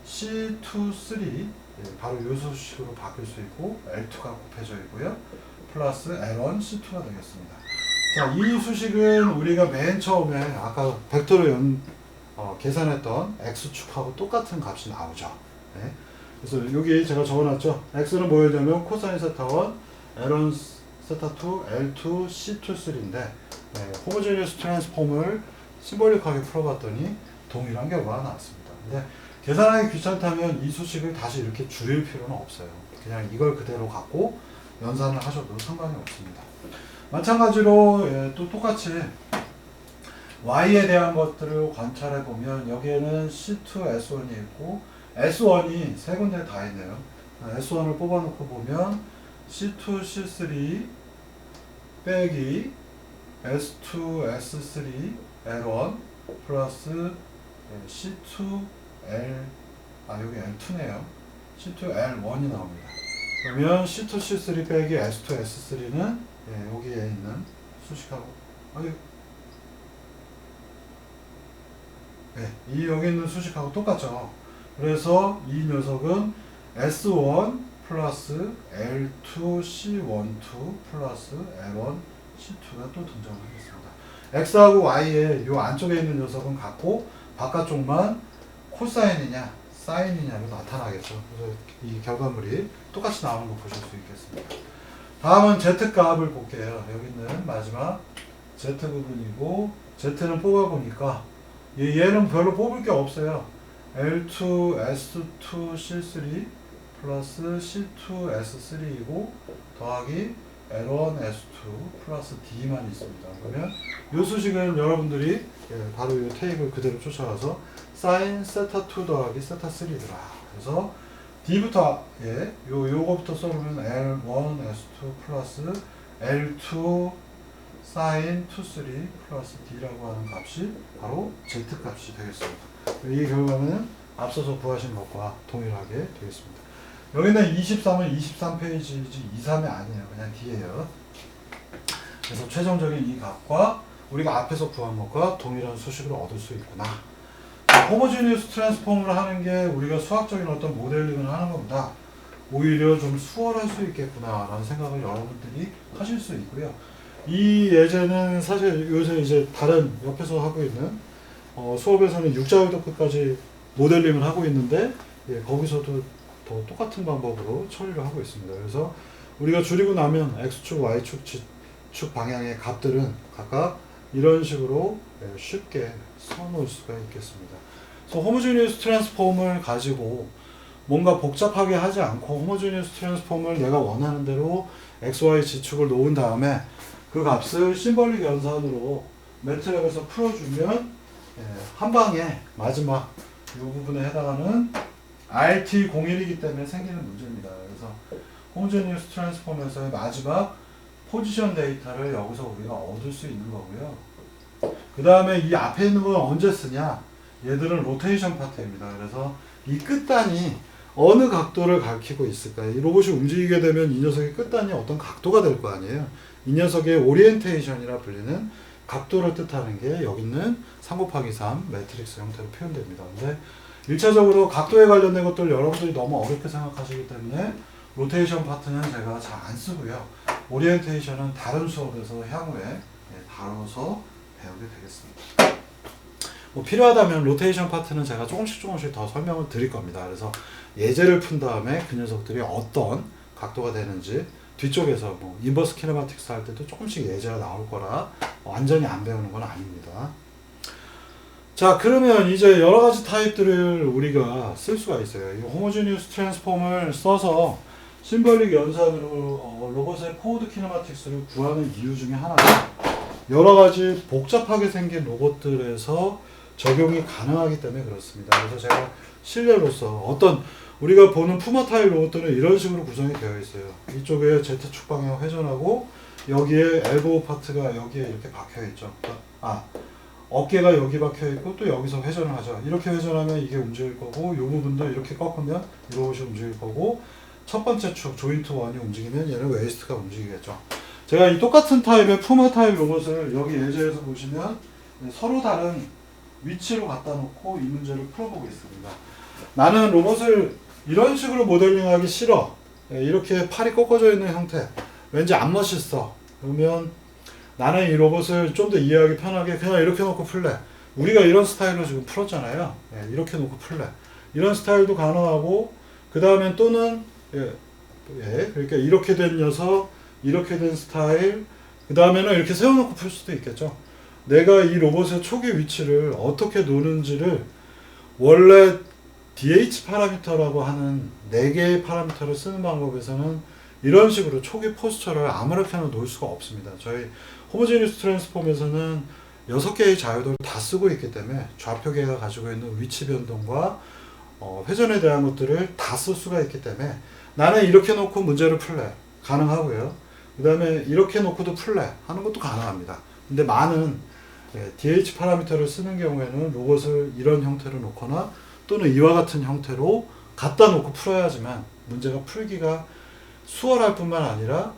C2, 3 바로 요 수식으로 바뀔 수 있고 L2가 곱해져 있고요. 플러스 L1, C2가 되겠습니다. 자, 이 수식은 우리가 맨 처음에 아까 벡터로 계산했던 X축하고 똑같은 값이 나오죠. 네. 그래서 여기 제가 적어놨죠. X는 뭐였냐면 코사인 세타1, L1 세타2, L2, C2, 3인데 네, 호모제니어스 트랜스폼을 심볼릭하게 풀어봤더니 동일한 결과가 나왔습니다. 근데 계산하기 귀찮다면 이 수식을 다시 이렇게 줄일 필요는 없어요. 그냥 이걸 그대로 갖고 연산을 하셔도 상관이 없습니다. 마찬가지로 또 똑같이 y에 대한 것들을 관찰해 보면 여기에는 C2, S1이 있고 S1이 세 군데 다 있네요. S1을 뽑아놓고 보면 C2, C3 빼기 S2, S3, L1 플러스 C2, 여기 L2네요. C2, L1이 나옵니다. 그러면 C2, C3 빼기 S2, S3는 여기에 있는 수식하고 여기 있는 수식하고 똑같죠. 그래서 이 녀석은 S1 플러스 L2, C12 플러스 L1, C2가 또 등장하겠습니다. X하고 Y의 요 안쪽에 있는 녀석은 같고 바깥쪽만 코사인이냐 사인이냐로 나타나겠죠. 그래서 이 결과물이 똑같이 나오는 거 보실 수 있겠습니다. 다음은 Z값을 볼게요. 여기 있는 마지막 Z 부분이고 Z는 뽑아보니까 얘는 별로 뽑을 게 없어요. L2, S2, C3 플러스 C2, S3이고 더하기 L1, S2 플러스 D만 있습니다. 그러면 이 수식은 여러분들이 바로 이 테이블 그대로 쫓아가서 sin 세타2 더하기 세타3더라. 그래서 D부터 요거부터 써보면 L1, S2 플러스 L2 sin 2, 3 플러스 D라고 하는 값이 바로 Z 값이 되겠습니다. 이 결과는 앞서서 구하신 것과 동일하게 되겠습니다. 여기는 23은 23페이지이지 23이 아니에요. 그냥 D예요. 그래서 최종적인 이 값과 우리가 앞에서 구한 것과 동일한 수식을 얻을 수 있구나. 호모지니어스 트랜스폼을 하는 게 우리가 수학적인 어떤 모델링을 하는 것보다 오히려 좀 수월할 수 있겠구나 라는 생각을 여러분들이 하실 수 있고요. 이 예제는 사실 요새 이제 다른 옆에서 하고 있는 수업에서는 육자율도 끝까지 모델링을 하고 있는데 거기서도 더 똑같은 방법으로 처리를 하고 있습니다. 그래서 우리가 줄이고 나면 X축, Y축, Z축 방향의 값들은 각각 이런 식으로 쉽게 써놓을 수가 있겠습니다. 그래서 호모지니어스 트랜스폼을 가지고 뭔가 복잡하게 하지 않고 호모지니어스 트랜스폼을 내가 원하는 대로 X, Y, Z축을 놓은 다음에 그 값을 심벌릭 연산으로 매트랩에서 풀어주면 한 방에 마지막 이 부분에 해당하는 RT01이기 때문에 생기는 문제입니다. 그래서 호모지니어스 트랜스폼에서의 마지막 포지션 데이터를 여기서 우리가 얻을 수 있는 거고요. 그 다음에 이 앞에 있는 건 언제 쓰냐? 얘들은 로테이션 파트입니다. 그래서 이 끝단이 어느 각도를 가리키고 있을까요? 이 로봇이 움직이게 되면 이 녀석의 끝단이 어떤 각도가 될 거 아니에요. 이 녀석의 오리엔테이션이라 불리는 각도를 뜻하는 게 여기 있는 3 곱하기 3 매트릭스 형태로 표현됩니다. 근데 1차적으로 각도에 관련된 것들 여러분들이 너무 어렵게 생각하시기 때문에 로테이션 파트는 제가 잘 안 쓰고요. 오리엔테이션은 다른 수업에서 향후에 다뤄서 배우게 되겠습니다. 뭐 필요하다면 로테이션 파트는 제가 조금씩 더 설명을 드릴 겁니다. 그래서 예제를 푼 다음에 그 녀석들이 어떤 각도가 되는지 뒤쪽에서 뭐 인버스 키네마틱스 할 때도 조금씩 예제가 나올 거라 완전히 안 배우는 건 아닙니다. 자, 그러면 이제 여러 가지 타입들을 우리가 쓸 수가 있어요. 이 호모지니우스 트랜스폼을 써서 심벌릭 연산으로 로봇의 포워드 키네마틱스를 구하는 이유 중에 하나는 여러 가지 복잡하게 생긴 로봇들에서 적용이 가능하기 때문에 그렇습니다. 그래서 제가 실례로서 어떤 우리가 보는 푸마 타입 로봇들은 이런 식으로 구성이 되어 있어요. 이쪽에 Z축 방향 회전하고 여기에 엘보우 파트가 여기에 이렇게 박혀 있죠. 어깨가 여기 박혀 있고 또 여기서 회전을 하죠. 이렇게 회전하면 이게 움직일 거고 이 부분도 이렇게 꺾으면 이 로봇이 움직일 거고 첫 번째 축 조인트 1이 움직이면 얘는 웨이스트가 움직이겠죠. 제가 이 똑같은 타입의 푸마 타입 로봇을 여기 예제에서 보시면 서로 다른 위치로 갖다 놓고 이 문제를 풀어보고 있습니다. 나는 로봇을 이런 식으로 모델링하기 싫어. 이렇게 팔이 꺾어져 있는 형태. 왠지 안 멋있어. 그러면 나는 이 로봇을 좀 더 이해하기 편하게 그냥 이렇게 놓고 풀래. 우리가 이런 스타일로 지금 풀었잖아요. 이렇게 놓고 풀래. 이런 스타일도 가능하고 그 다음엔 또는 그러니까 이렇게 된 녀석, 이렇게 된 스타일, 그 다음에는 이렇게 세워놓고 풀 수도 있겠죠. 내가 이 로봇의 초기 위치를 어떻게 노는지를 원래 DH 파라미터라고 하는 4개의 파라미터를 쓰는 방법에서는 이런 식으로 초기 포스처를 아무렇게나 놓을 수가 없습니다. 저희 호모지니우스 트랜스폼에서는 6개의 자유도를 다 쓰고 있기 때문에 좌표계가 가지고 있는 위치 변동과 회전에 대한 것들을 다 쓸 수가 있기 때문에 나는 이렇게 놓고 문제를 풀래. 가능하고요. 그 다음에 이렇게 놓고도 풀래. 하는 것도 가능합니다. 근데 많은 DH 파라미터를 쓰는 경우에는 로봇을 이런 형태로 놓거나 또는 이와 같은 형태로 갖다 놓고 풀어야지만 문제가 풀기가 수월할 뿐만 아니라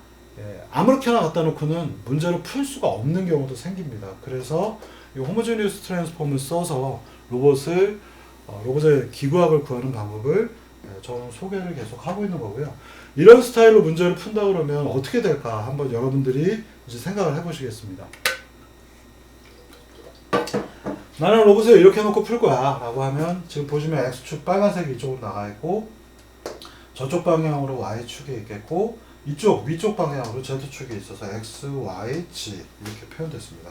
아무렇게나 갖다 놓고는 문제를 풀 수가 없는 경우도 생깁니다. 그래서 이 호모지니우스 트랜스폼을 써서 로봇의 기구학을 구하는 방법을 저는 소개를 계속 하고 있는 거고요. 이런 스타일로 문제를 푼다 그러면 어떻게 될까 한번 여러분들이 이제 생각을 해보시겠습니다. 나는 로봇을 이렇게 놓고 풀 거야 라고 하면 지금 보시면 X축 빨간색이 이쪽으로 나가 있고 저쪽 방향으로 Y축이 있겠고 이쪽 위쪽 방향으로 Z축이 있어서 X, Y, G 이렇게 표현됐습니다.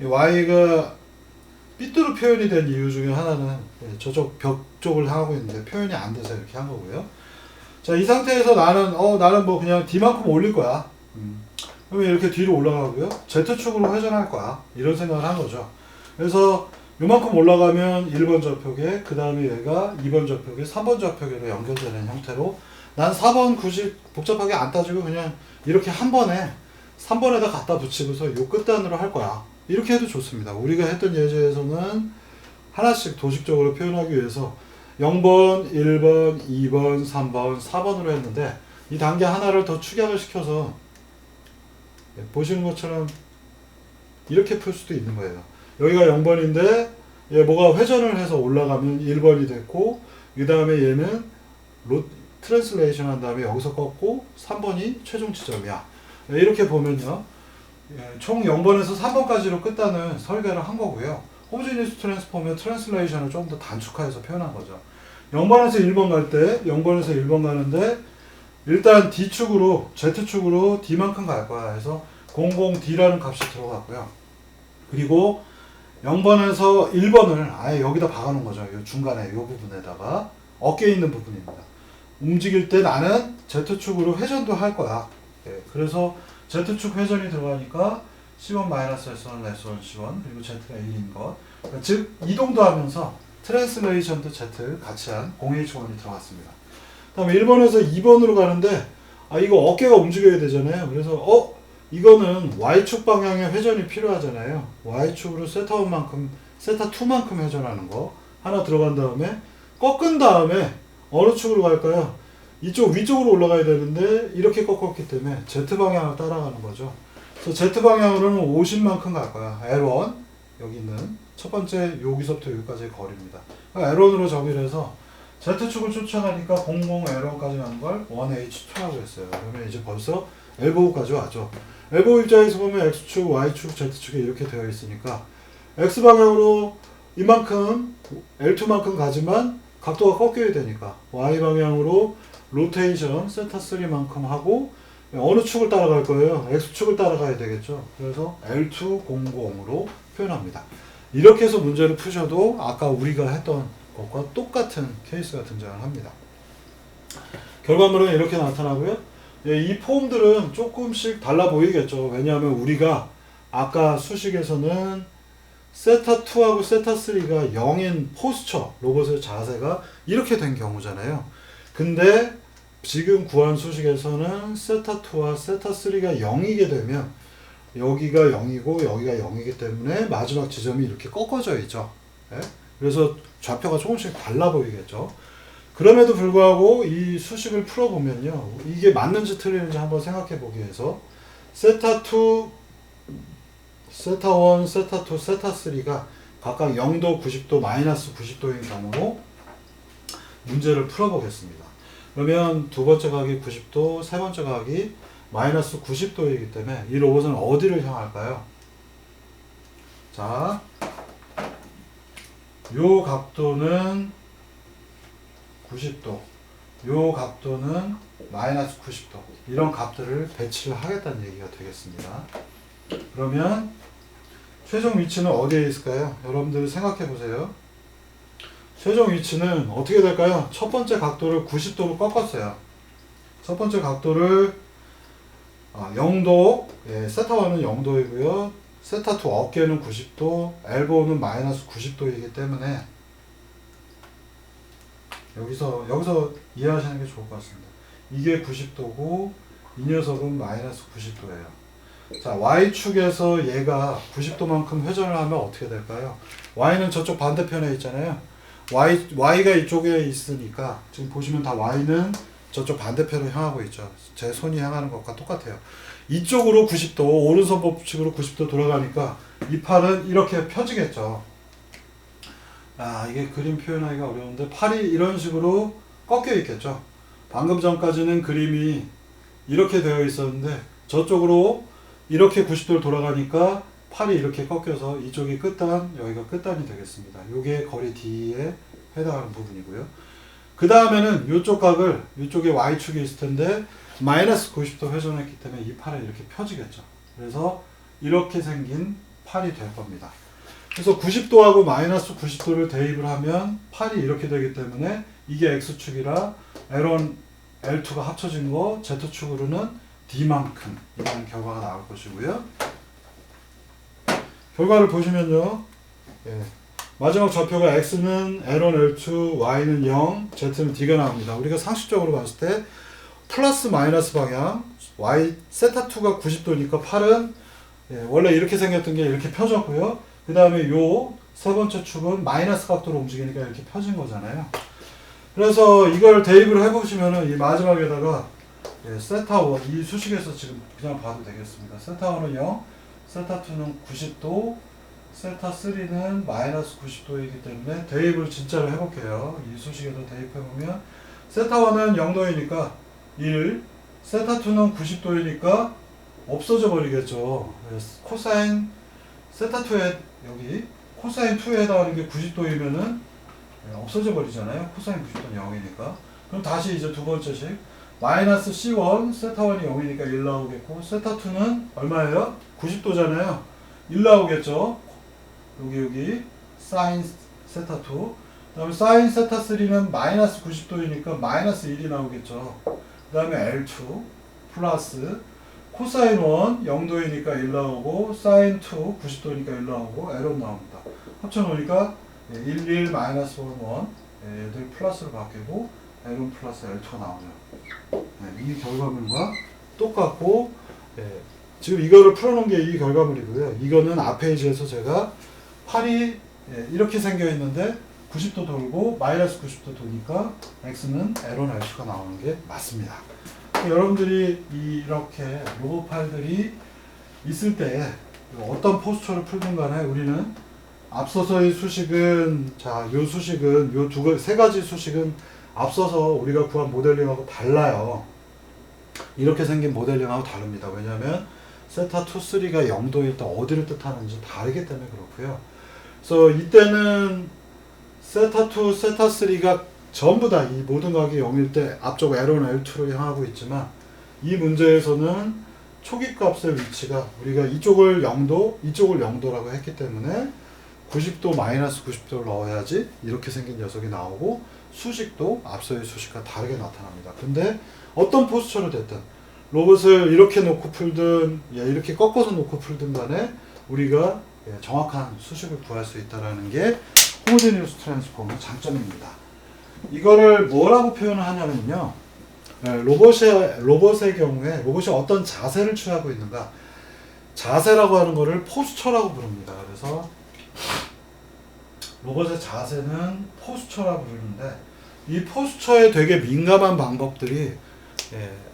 이 Y가 삐뚤어 표현이 된 이유 중에 하나는 저쪽 벽 쪽을 향하고 있는데 표현이 안 돼서 이렇게 한 거고요. 자, 이 상태에서 나는 뭐 그냥 D만큼 올릴 거야. 그러면 이렇게 뒤로 올라가고요. Z축으로 회전할 거야. 이런 생각을 한 거죠. 그래서 요만큼 올라가면 1번 좌표계, 그 다음에 얘가 2번 좌표계, 3번 좌표계로 연결되는 형태로 난 4번 굳이 복잡하게 안 따지고 그냥 이렇게 한 번에 3번에다 갖다 붙이고서 요 끝단으로 할 거야. 이렇게 해도 좋습니다. 우리가 했던 예제에서는 하나씩 도식적으로 표현하기 위해서 0번, 1번, 2번, 3번, 4번으로 했는데 이 단계 하나를 더 축약을 시켜서 보시는 것처럼 이렇게 풀 수도 있는 거예요. 여기가 0번인데 얘 뭐가 회전을 해서 올라가면 1번이 됐고 그 다음에 얘는 트랜슬레이션 한 다음에 여기서 꺾고 3번이 최종 지점이야. 이렇게 보면요. 총 0번에서 3번까지로 끝단을 설계를 한 거고요. 호모지니우스 트랜스폼의 트랜슬레이션을 조금 더 단축화해서 표현한 거죠. 0번에서 1번 갈 때 0번에서 1번 가는데 일단 D축으로 Z축으로 D만큼 갈 거야 해서 00D라는 값이 들어갔고요. 그리고 0번에서 1번을 아예 여기다 박아놓은 거죠. 이 중간에 이 부분에다가 어깨에 있는 부분입니다. 움직일 때 나는 Z축으로 회전도 할 거야. 그래서 Z축 회전이 들어가니까 C1-S1, S1, C1 그리고 Z가 1인 것. 그러니까 즉 이동도 하면서 트랜슬레이션도 Z 같이 한 0H1이 들어갔습니다. 그 다음에 1번에서 2번으로 가는데 이거 어깨가 움직여야 되잖아요. 그래서 이거는 Y축 방향의 회전이 필요하잖아요. Y축으로 세타1만큼, 세타2만큼 회전하는 거 하나 들어간 다음에 꺾은 다음에 어느 축으로 갈까요? 이쪽 위쪽으로 올라가야 되는데 이렇게 꺾었기 때문에 Z방향을 따라가는 거죠. 그래서 Z방향으로는 50만큼 갈 거야. L1 여기 있는 첫 번째 여기서부터 여기까지의 거리입니다. L1으로 정의를 해서 Z축을 쫓아가니까 00 L1까지 가는 걸 1H2라고 했어요. 그러면 이제 벌써 L보우까지 와죠. L보우 입장에서 보면 X축, Y축, Z축이 이렇게 되어 있으니까 X방향으로 이만큼 L2만큼 가지만 각도가 꺾여야 되니까 Y 방향으로 로테이션 세타 3만큼 하고 어느 축을 따라갈 거예요? X축을 따라가야 되겠죠. 그래서 L200으로 표현합니다. 이렇게 해서 문제를 푸셔도 아까 우리가 했던 것과 똑같은 케이스가 등장을 합니다. 결과물은 이렇게 나타나고요. 이 폼들은 조금씩 달라 보이겠죠. 왜냐하면 우리가 아까 수식에서는 세타2하고 세타3가 0인 포스처, 로봇의 자세가 이렇게 된 경우잖아요. 근데 지금 구한 수식에서는 세타2와 세타3가 0이게 되면 여기가 0이고 여기가 0이기 때문에 마지막 지점이 이렇게 꺾어져 있죠. 예? 그래서 좌표가 조금씩 달라 보이겠죠. 그럼에도 불구하고 이 수식을 풀어보면요. 이게 맞는지 틀리는지 한번 생각해 보기 위해서 세타2, 세타1, 세타2, 세타3가 각각 0도, 90도, 마이너스 90도인 경우로 문제를 풀어보겠습니다. 그러면 두 번째 각이 90도, 세 번째 각이 마이너스 90도이기 때문에 이 로봇은 어디를 향할까요? 자, 요 각도는 90도, 요 각도는 마이너스 90도, 이런 값들을 배치를 하겠다는 얘기가 되겠습니다. 그러면 최종 위치는 어디에 있을까요? 여러분들 생각해 보세요. 최종 위치는 어떻게 될까요? 첫 번째 각도를 90도로 꺾었어요. 첫 번째 각도를 0도, 세타1은 0도이고요. 세타2 어깨는 90도, 엘보우는 마이너스 90도이기 때문에 여기서 이해하시는 게 좋을 것 같습니다. 이게 90도고 이 녀석은 마이너스 90도예요. 자, Y축에서 얘가 90도만큼 회전을 하면 어떻게 될까요? Y는 저쪽 반대편에 있잖아요. Y가 이쪽에 있으니까 지금 보시면 다 Y는 저쪽 반대편을 향하고 있죠. 제 손이 향하는 것과 똑같아요. 이쪽으로 90도, 오른손 법칙으로 90도 돌아가니까 이 팔은 이렇게 펴지겠죠. 이게 그림 표현하기가 어려운데 팔이 이런 식으로 꺾여 있겠죠. 방금 전까지는 그림이 이렇게 되어 있었는데 저쪽으로 이렇게 90도를 돌아가니까 팔이 이렇게 꺾여서 이쪽이 끝단, 여기가 끝단이 되겠습니다. 요게 거리 D에 해당하는 부분이고요. 그 다음에는 이쪽 각을, 이쪽에 Y축이 있을 텐데 마이너스 90도 회전했기 때문에 이 팔은 이렇게 펴지겠죠. 그래서 이렇게 생긴 팔이 될 겁니다. 그래서 90도하고 마이너스 90도를 대입을 하면 팔이 이렇게 되기 때문에 이게 X축이라 L1, L2가 합쳐진 거 Z축으로는 D만큼 이라는 결과가 나올 것이고요. 결과를 보시면요. 마지막 좌표가 X는 L1, L2, Y는 0, Z는 D가 나옵니다. 우리가 상식적으로 봤을 때 플러스 마이너스 방향, Y, 세타2가 90도니까 팔은 원래 이렇게 생겼던 게 이렇게 펴졌고요. 그 다음에 요 세 번째 축은 마이너스 각도로 움직이니까 이렇게 펴진 거잖아요. 그래서 이걸 대입을 해보시면은 이 마지막에다가 세타1, 이 수식에서 지금 그냥 봐도 되겠습니다. 세타1은 0, 세타2는 90도, 세타3는 마이너스 90도이기 때문에 대입을 진짜로 해볼게요. 이 수식에서 대입해보면 세타1은 0도이니까 1, 세타2는 90도이니까 없어져 버리겠죠. 코사인 세타2에 여기 코사인 2에 해당하는 게 90도이면은 없어져 버리잖아요. 코사인 90도는 0이니까. 그럼 다시 이제 두 번째식 마이너스 C1 세타1이 0이니까 1 나오겠고 세타2는 얼마예요? 90도잖아요. 1 나오겠죠. 여기 사인 세타2 그 다음에 사인 세타3는 마이너스 90도이니까 마이너스 1이 나오겠죠. 그 다음에 L2 플러스 코사인 1 0도이니까 1 나오고 사인 2 90도니까 1 나오고 L1 나옵니다. 합쳐놓으니까 1, 1, 마이너스 1, 1 얘들 플러스로 바뀌고 L1 플러스 L2가 나오죠. 이 결과물과 똑같고 지금 이거를 풀어놓은 게 이 결과물이고요. 이거는 앞 페이지에서 제가 팔이 이렇게 생겨 있는데 90도 돌고 마이너스 90도 도니까 X는 L1, L2가 나오는 게 맞습니다. 여러분들이 이렇게 로봇 파일들이 있을 때 어떤 포스처를 풀든 간에 우리는 앞서서의 수식은 요 수식은 요 세 가지 수식은 앞서서 우리가 구한 모델링하고 달라요. 이렇게 생긴 모델링하고 다릅니다. 왜냐하면 세타 2, 3가 0도일 때 어디를 뜻하는지 다르기 때문에 그렇고요. 그래서 이때는 세타2, 세타3가 전부 다 이 모든 각이 0일 때 앞쪽 L1, L2로 향하고 있지만 이 문제에서는 초기값의 위치가 우리가 이쪽을 0도, 이쪽을 0도라고 했기 때문에 90도, 마이너스 90도를 넣어야지 이렇게 생긴 녀석이 나오고 수식도 앞서의 수식과 다르게 나타납니다. 근데 어떤 포스처로 됐든 로봇을 이렇게 놓고 풀든 이렇게 꺾어서 놓고 풀든 간에 우리가 정확한 수식을 구할 수 있다는 게 호모제니어스 트랜스폼의 장점입니다. 이거를 뭐라고 표현을 하냐면요. 로봇의 경우에 로봇이 어떤 자세를 취하고 있는가, 자세라고 하는 거를 포스처라고 부릅니다. 그래서 로봇의 자세는 포스처라고 부르는데 이 포스처에 되게 민감한 방법들이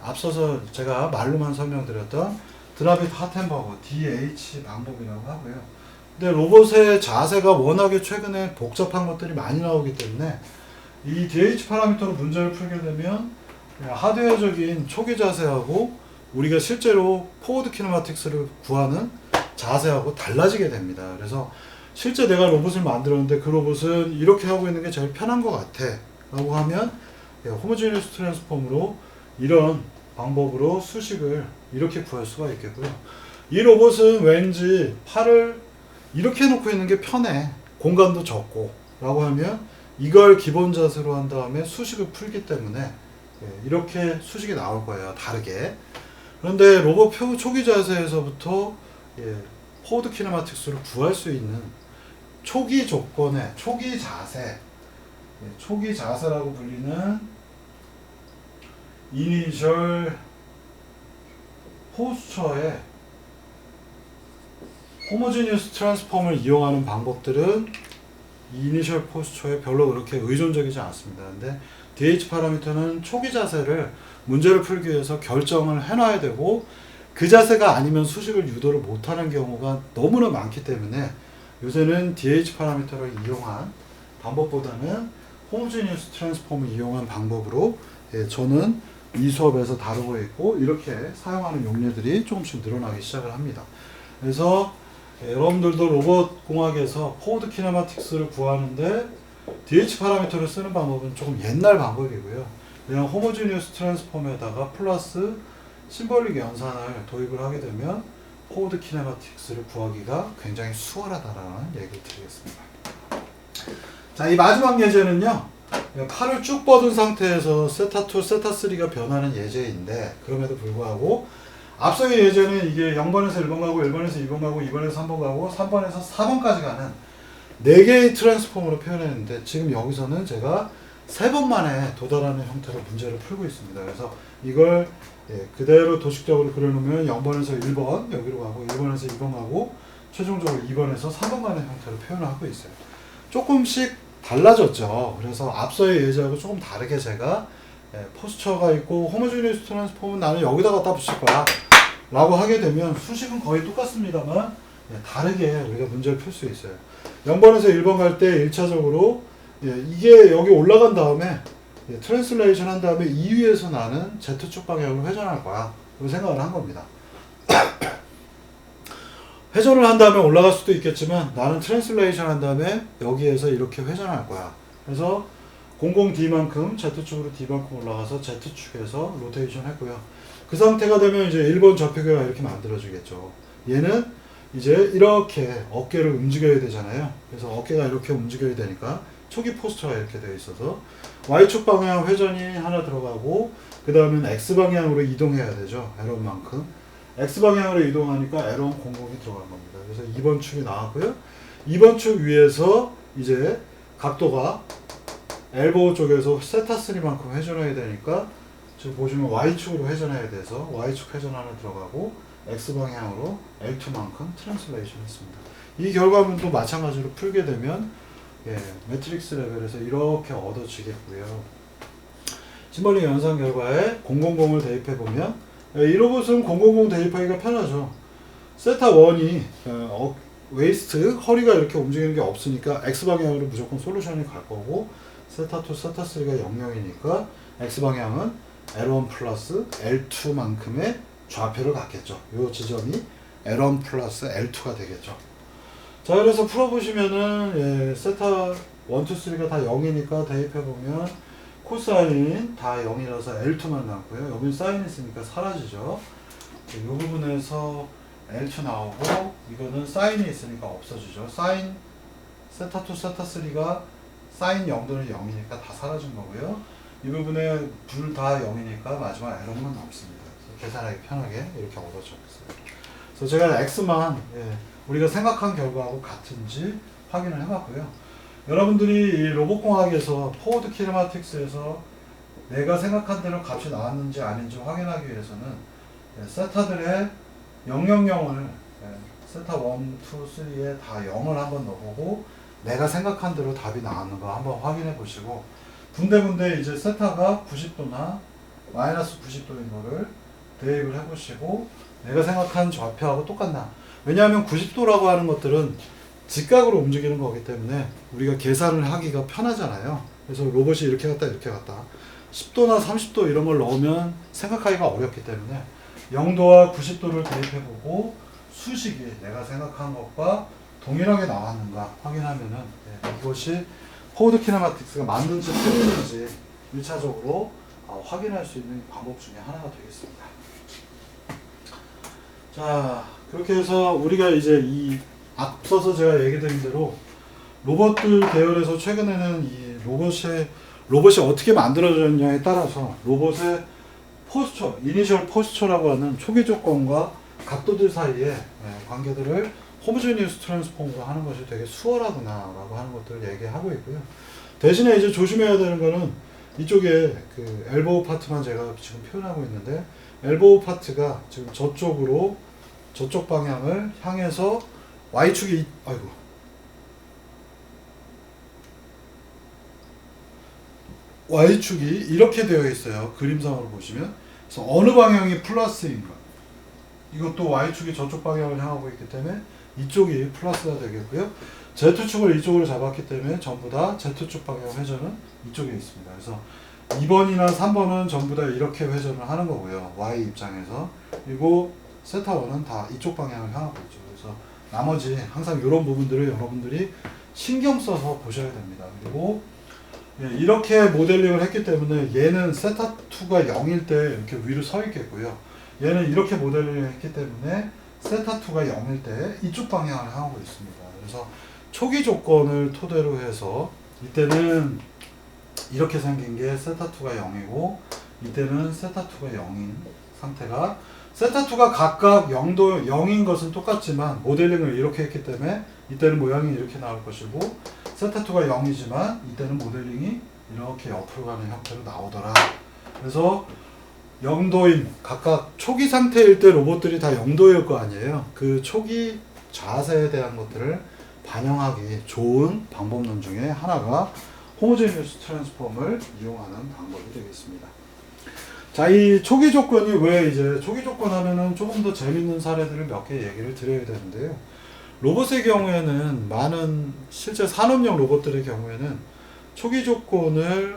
앞서서 제가 말로만 설명드렸던 드라빗 하텐버거 DH 방법이라고 하고요. 근데 로봇의 자세가 워낙에 최근에 복잡한 것들이 많이 나오기 때문에 이 DH 파라미터로 문제를 풀게 되면 하드웨어적인 초기 자세하고 우리가 실제로 포워드 키네마틱스를 구하는 자세하고 달라지게 됩니다. 그래서 실제 내가 로봇을 만들었는데 그 로봇은 이렇게 하고 있는 게 제일 편한 것 같아 라고 하면 호모제니어스 트랜스폼으로 이런 방법으로 수식을 이렇게 구할 수가 있겠고요. 이 로봇은 왠지 팔을 이렇게 놓고 있는 게 편해, 공간도 적고 라고 하면 이걸 기본 자세로 한 다음에 수식을 풀기 때문에 이렇게 수식이 나올 거예요. 다르게. 그런데 로봇 초기 자세에서부터 포워드 키네마틱스를 구할 수 있는 초기 조건의 초기 자세, 초기 자세라고 불리는 이니셜 포스처의 호모제니어스 트랜스폼을 이용하는 방법들은 이니셜 포스처에 별로 그렇게 의존적이지 않습니다. 근데 DH 파라미터는 초기 자세를 문제를 풀기 위해서 결정을 해놔야 되고 그 자세가 아니면 수식을 유도를 못하는 경우가 너무나 많기 때문에 요새는 DH 파라미터를 이용한 방법보다는 호모제니어스 트랜스폼을 이용한 방법으로 저는 이 수업에서 다루고 있고 이렇게 사용하는 용례들이 조금씩 늘어나기 시작을 합니다. 그래서 여러분들도 로봇 공학에서 포워드 키네마틱스를 구하는데 DH 파라미터를 쓰는 방법은 조금 옛날 방법이고요. 그냥 호모제니어스 트랜스폼에다가 플러스 심볼릭 연산을 도입을 하게 되면 포워드 키네마틱스를 구하기가 굉장히 수월하다라는 얘기를 드리겠습니다. 자, 이 마지막 예제는요. 팔을 쭉 뻗은 상태에서 세타2, 세타3가 변하는 예제인데 그럼에도 불구하고 앞서의 예제는 이게 0번에서 1번 가고 1번에서 2번 가고 2번에서 3번 가고 3번에서 4번까지 가는 4개의 트랜스폼으로 표현했는데 지금 여기서는 제가 3번 만에 도달하는 형태로 문제를 풀고 있습니다. 그래서 이걸 그대로 도식적으로 그려놓으면 0번에서 1번 여기로 가고 1번에서 2번 가고 최종적으로 2번에서 3번 가는 형태로 표현을 하고 있어요. 조금씩 달라졌죠. 그래서 앞서의 예제하고 조금 다르게 제가 포스처가 있고 호모제니어스 트랜스폼은 나는 여기다 갖다 붙일 거야 라고 하게 되면 수식은 거의 똑같습니다만 다르게 우리가 문제를 풀 수 있어요. 0번에서 1번 갈 때 1차적으로 이게 여기 올라간 다음에 트랜슬레이션 한 다음에 2위에서 나는 Z축 방향으로 회전할 거야 라고 생각을 한 겁니다. 회전을 한 다음에 올라갈 수도 있겠지만 나는 트랜슬레이션 한 다음에 여기에서 이렇게 회전할 거야. 그래서 00D만큼 Z축으로 D만큼 올라가서 Z축에서 로테이션 했고요. 그 상태가 되면 이제 1번 좌표계가 이렇게 만들어지겠죠. 얘는 이제 이렇게 어깨를 움직여야 되잖아요. 그래서 어깨가 이렇게 움직여야 되니까 초기 포스처가 이렇게 되어 있어서 Y축 방향 회전이 하나 들어가고 그 다음엔 X방향으로 이동해야 되죠. L1만큼. X방향으로 이동하니까 L1 00이 들어간 겁니다. 그래서 2번 축이 나왔고요. 2번 축 위에서 이제 각도가 엘보우 쪽에서 세타3만큼 회전해야 되니까 지금 보시면 Y축으로 회전해야 돼서 Y축 회전 하나 들어가고 X방향으로 L2만큼 트랜슬레이션 했습니다. 이 결과물도 마찬가지로 풀게 되면 매트릭스 레벨에서 이렇게 얻어지겠고요. 심볼릭 연산 결과에 000을 대입해보면 이 로봇은 000 대입하기가 편하죠. 세타1이 웨이스트, 허리가 이렇게 움직이는 게 없으니까 X방향으로 무조건 솔루션이 갈 거고 세타2, 세타3가 00이니까 X방향은 L1 플러스 L2만큼의 좌표를 갖겠죠. 이 지점이 L1 플러스 L2가 되겠죠. 자, 그래서 풀어보시면은, 예, 세타 1, 2, 3가 다 0이니까 대입해보면, 코사인 다 0이라서 L2만 남고요. 여기 사인이 있으니까 사라지죠. 이 부분에서 L2 나오고, 이거는 사인이 있으니까 없어지죠. 사인, 세타 2, 세타 3가 사인 0도는 0이니까 다 사라진 거고요. 이 부분에 둘 다 0이니까 마지막 L만 남습니다. 그래서 계산하기 편하게 이렇게 얻어졌어요. 그래서 제가 X만, 예, 우리가 생각한 결과하고 같은지 확인을 해봤고요. 여러분들이 이 로봇공학에서 포워드 키네마틱스에서 내가 생각한 대로 값이 나왔는지 아닌지 확인하기 위해서는, 예, 세타들의 000을, 예, 세타 1, 2, 3에 다 0을 한번 넣어보고 내가 생각한 대로 답이 나왔는가 한번 확인해 보시고, 군데군데 이제 세타가 90도나 마이너스 90도인 거를 대입을 해보시고 내가 생각한 좌표하고 똑같나. 왜냐하면 90도라고 하는 것들은 직각으로 움직이는 거기 때문에 우리가 계산을 하기가 편하잖아요. 그래서 로봇이 이렇게 갔다 이렇게 갔다 10도나 30도 이런 걸 넣으면 생각하기가 어렵기 때문에 0도와 90도를 대입해보고 수식이 내가 생각한 것과 동일하게 나왔는가 확인하면은, 예, 이것이 포워드 키네마틱스가 맞는지 틀리는지 1차적으로 확인할 수 있는 방법 중에 하나가 되겠습니다. 자, 그렇게 해서 우리가 이제 이 앞서서 제가 얘기 드린 대로 로봇들 계열에서 최근에는 이 로봇이 어떻게 만들어졌냐에 따라서 로봇의 포스처, 이니셜 포스처라고 하는 초기 조건과 각도들 사이의, 예, 관계들을 호모제니우스 트랜스폼으로 하는 것이 되게 수월하구나 라고 하는 것들을 얘기하고 있고요. 대신에 이제 조심해야 되는 거는 이쪽에 그 엘보우 파트만 제가 지금 표현하고 있는데, 엘보우 파트가 지금 저쪽으로, 저쪽 방향을 향해서 Y축이, 아이고, Y축이 이렇게 되어 있어요. 그림상으로 보시면. 그래서 어느 방향이 플러스인가. 이것도 Y축이 저쪽 방향을 향하고 있기 때문에 이쪽이 플러스가 되겠고요. Z축을 이쪽으로 잡았기 때문에 전부 다 Z축 방향 회전은 이쪽에 있습니다. 그래서 2번이나 3번은 전부 다 이렇게 회전을 하는 거고요. Y 입장에서. 그리고 세타1은 다 이쪽 방향을 향하고 있죠. 그래서 나머지 항상 이런 부분들을 여러분들이 신경 써서 보셔야 됩니다. 그리고, 예, 이렇게 모델링을 했기 때문에 얘는 세타2가 0일 때 이렇게 위로 서 있겠고요. 얘는 이렇게 모델링을 했기 때문에 세타2가 0일 때 이쪽 방향을 향하고 있습니다. 그래서 초기 조건을 토대로 해서 이때는 이렇게 생긴 게 세타2가 0이고 이때는 세타2가 0인 상태가, 세타2가 각각 0도 0인 것은 똑같지만 모델링을 이렇게 했기 때문에 이때는 모양이 이렇게 나올 것이고, 세타2가 0이지만 이때는 모델링이 이렇게 옆으로 가는 형태로 나오더라. 그래서 0도인 각각 초기 상태일 때 로봇들이 다 0도일 거 아니에요. 그 초기 자세에 대한 것들을 반영하기 좋은 방법론 중에 하나가 호모제니우스 트랜스폼을 이용하는 방법이 되겠습니다. 자, 이 초기 조건이 왜, 이제 초기 조건 하면은 조금 더 재밌는 사례들을 몇 개 얘기를 드려야 되는데요. 로봇의 경우에는, 많은 실제 산업용 로봇들의 경우에는 초기 조건을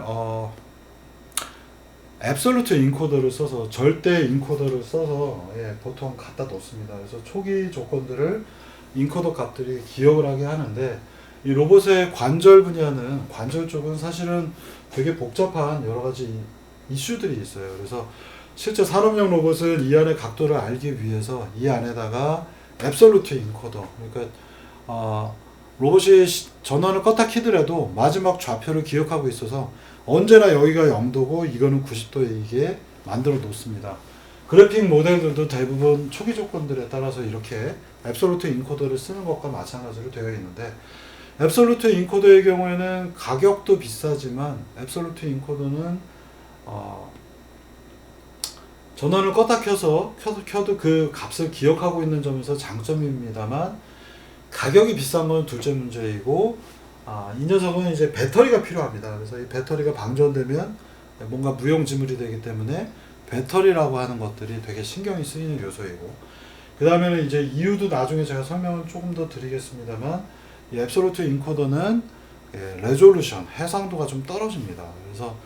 앱솔루트 인코더를 써서, 절대 인코더를 써서, 예, 보통 갖다 놓습니다. 그래서 초기 조건들을 인코더 값들이 기억을 하게 하는데, 이 로봇의 관절 분야는, 관절 쪽은 사실은 되게 복잡한 여러 가지 이슈들이 있어요. 그래서 실제 산업용 로봇은 이 안의 각도를 알기 위해서 이 안에다가 앱솔루트 인코더, 그러니까 로봇이 전원을 껐다 키더라도 마지막 좌표를 기억하고 있어서 언제나 여기가 0도고 이거는 90도이게 만들어 놓습니다. 그래픽 모델들도 대부분 초기 조건들에 따라서 이렇게 앱솔루트 인코더를 쓰는 것과 마찬가지로 되어 있는데, 앱솔루트 인코더의 경우에는 가격도 비싸지만 앱솔루트 인코더는 전원을 껐다 켜도 그 값을 기억하고 있는 점에서 장점입니다만, 가격이 비싼 건 둘째 문제이고, 이 녀석은 이제 배터리가 필요합니다. 그래서 이 배터리가 방전되면 뭔가 무용지물이 되기 때문에 배터리라고 하는 것들이 되게 신경이 쓰이는 요소이고, 그 다음에는 이제 이유도 나중에 제가 설명을 조금 더 드리겠습니다만, 이 앱솔루트 인코더는, 예, 레졸루션, 해상도가 좀 떨어집니다. 그래서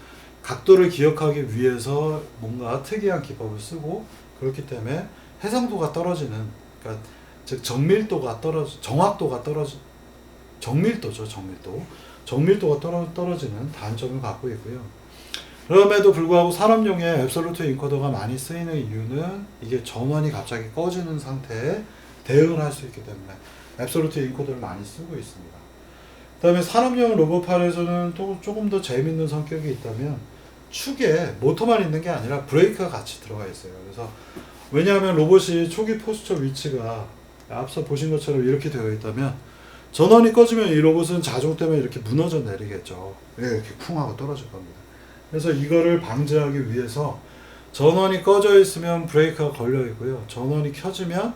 각도를 기억하기 위해서 뭔가 특이한 기법을 쓰고, 그렇기 때문에 해상도가 떨어지는, 그러니까 즉 정밀도가 떨어지는 단점을 갖고 있고요. 그럼에도 불구하고 산업용의 앱솔루트 인코더가 많이 쓰이는 이유는 이게 전원이 갑자기 꺼지는 상태에 대응을 할 수 있기 때문에 앱솔루트 인코더를 많이 쓰고 있습니다. 그 다음에 산업용 로봇팔에서는 또 조금 더 재밌는 성격이 있다면 축에 모터만 있는 게 아니라 브레이크가 같이 들어가 있어요. 그래서 왜냐하면 로봇이 초기 포스처 위치가 앞서 보신 것처럼 이렇게 되어 있다면 전원이 꺼지면 이 로봇은 자동 때문에 이렇게 무너져 내리겠죠. 이렇게 쿵 하고 떨어질 겁니다. 그래서 이거를 방지하기 위해서 전원이 꺼져 있으면 브레이크가 걸려 있고요. 전원이 꺼지면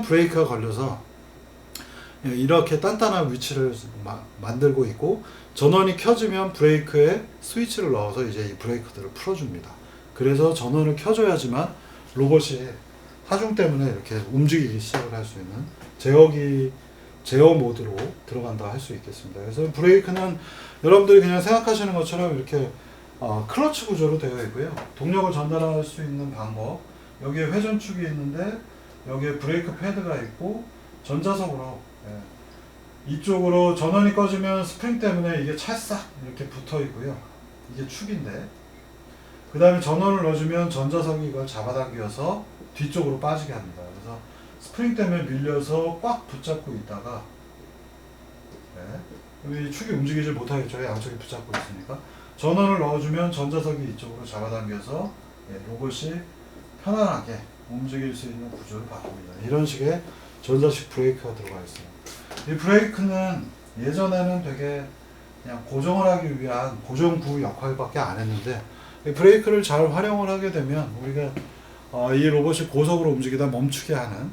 브레이크가 걸려서 이렇게 단단한 위치를 만들고 있고, 전원이 켜지면 브레이크에 스위치를 넣어서 이제 이 브레이크들을 풀어줍니다. 그래서 전원을 켜줘야지만 로봇이 하중 때문에 이렇게 움직이기 시작을 할 수 있는 제어 모드로 들어간다 할 수 있겠습니다. 그래서 브레이크는 여러분들이 그냥 생각하시는 것처럼 이렇게 클러치 구조로 되어 있고요. 동력을 전달할 수 있는 방법, 여기에 회전축이 있는데 여기에 브레이크 패드가 있고 전자석으로 이쪽으로 전원이 꺼지면 스프링 때문에 이게 찰싹 이렇게 붙어 있고요. 이게 축인데, 그 다음에 전원을 넣어주면 전자석이 이걸 잡아당겨서 뒤쪽으로 빠지게 합니다. 그래서 스프링 때문에 밀려서 꽉 붙잡고 있다가 이 축이 움직이질 못하겠죠. 양쪽이 붙잡고 있으니까. 전원을 넣어주면 전자석이 이쪽으로 잡아당겨서 로봇이 편안하게 움직일 수 있는 구조를 바꿉니다. 이런 식의 전자식 브레이크가 들어가 있어요. 이 브레이크는 예전에는 되게 그냥 고정을 하기 위한 고정구 역할밖에 안 했는데, 이 브레이크를 잘 활용을 하게 되면 우리가 이 로봇이 고속으로 움직이다 멈추게 하는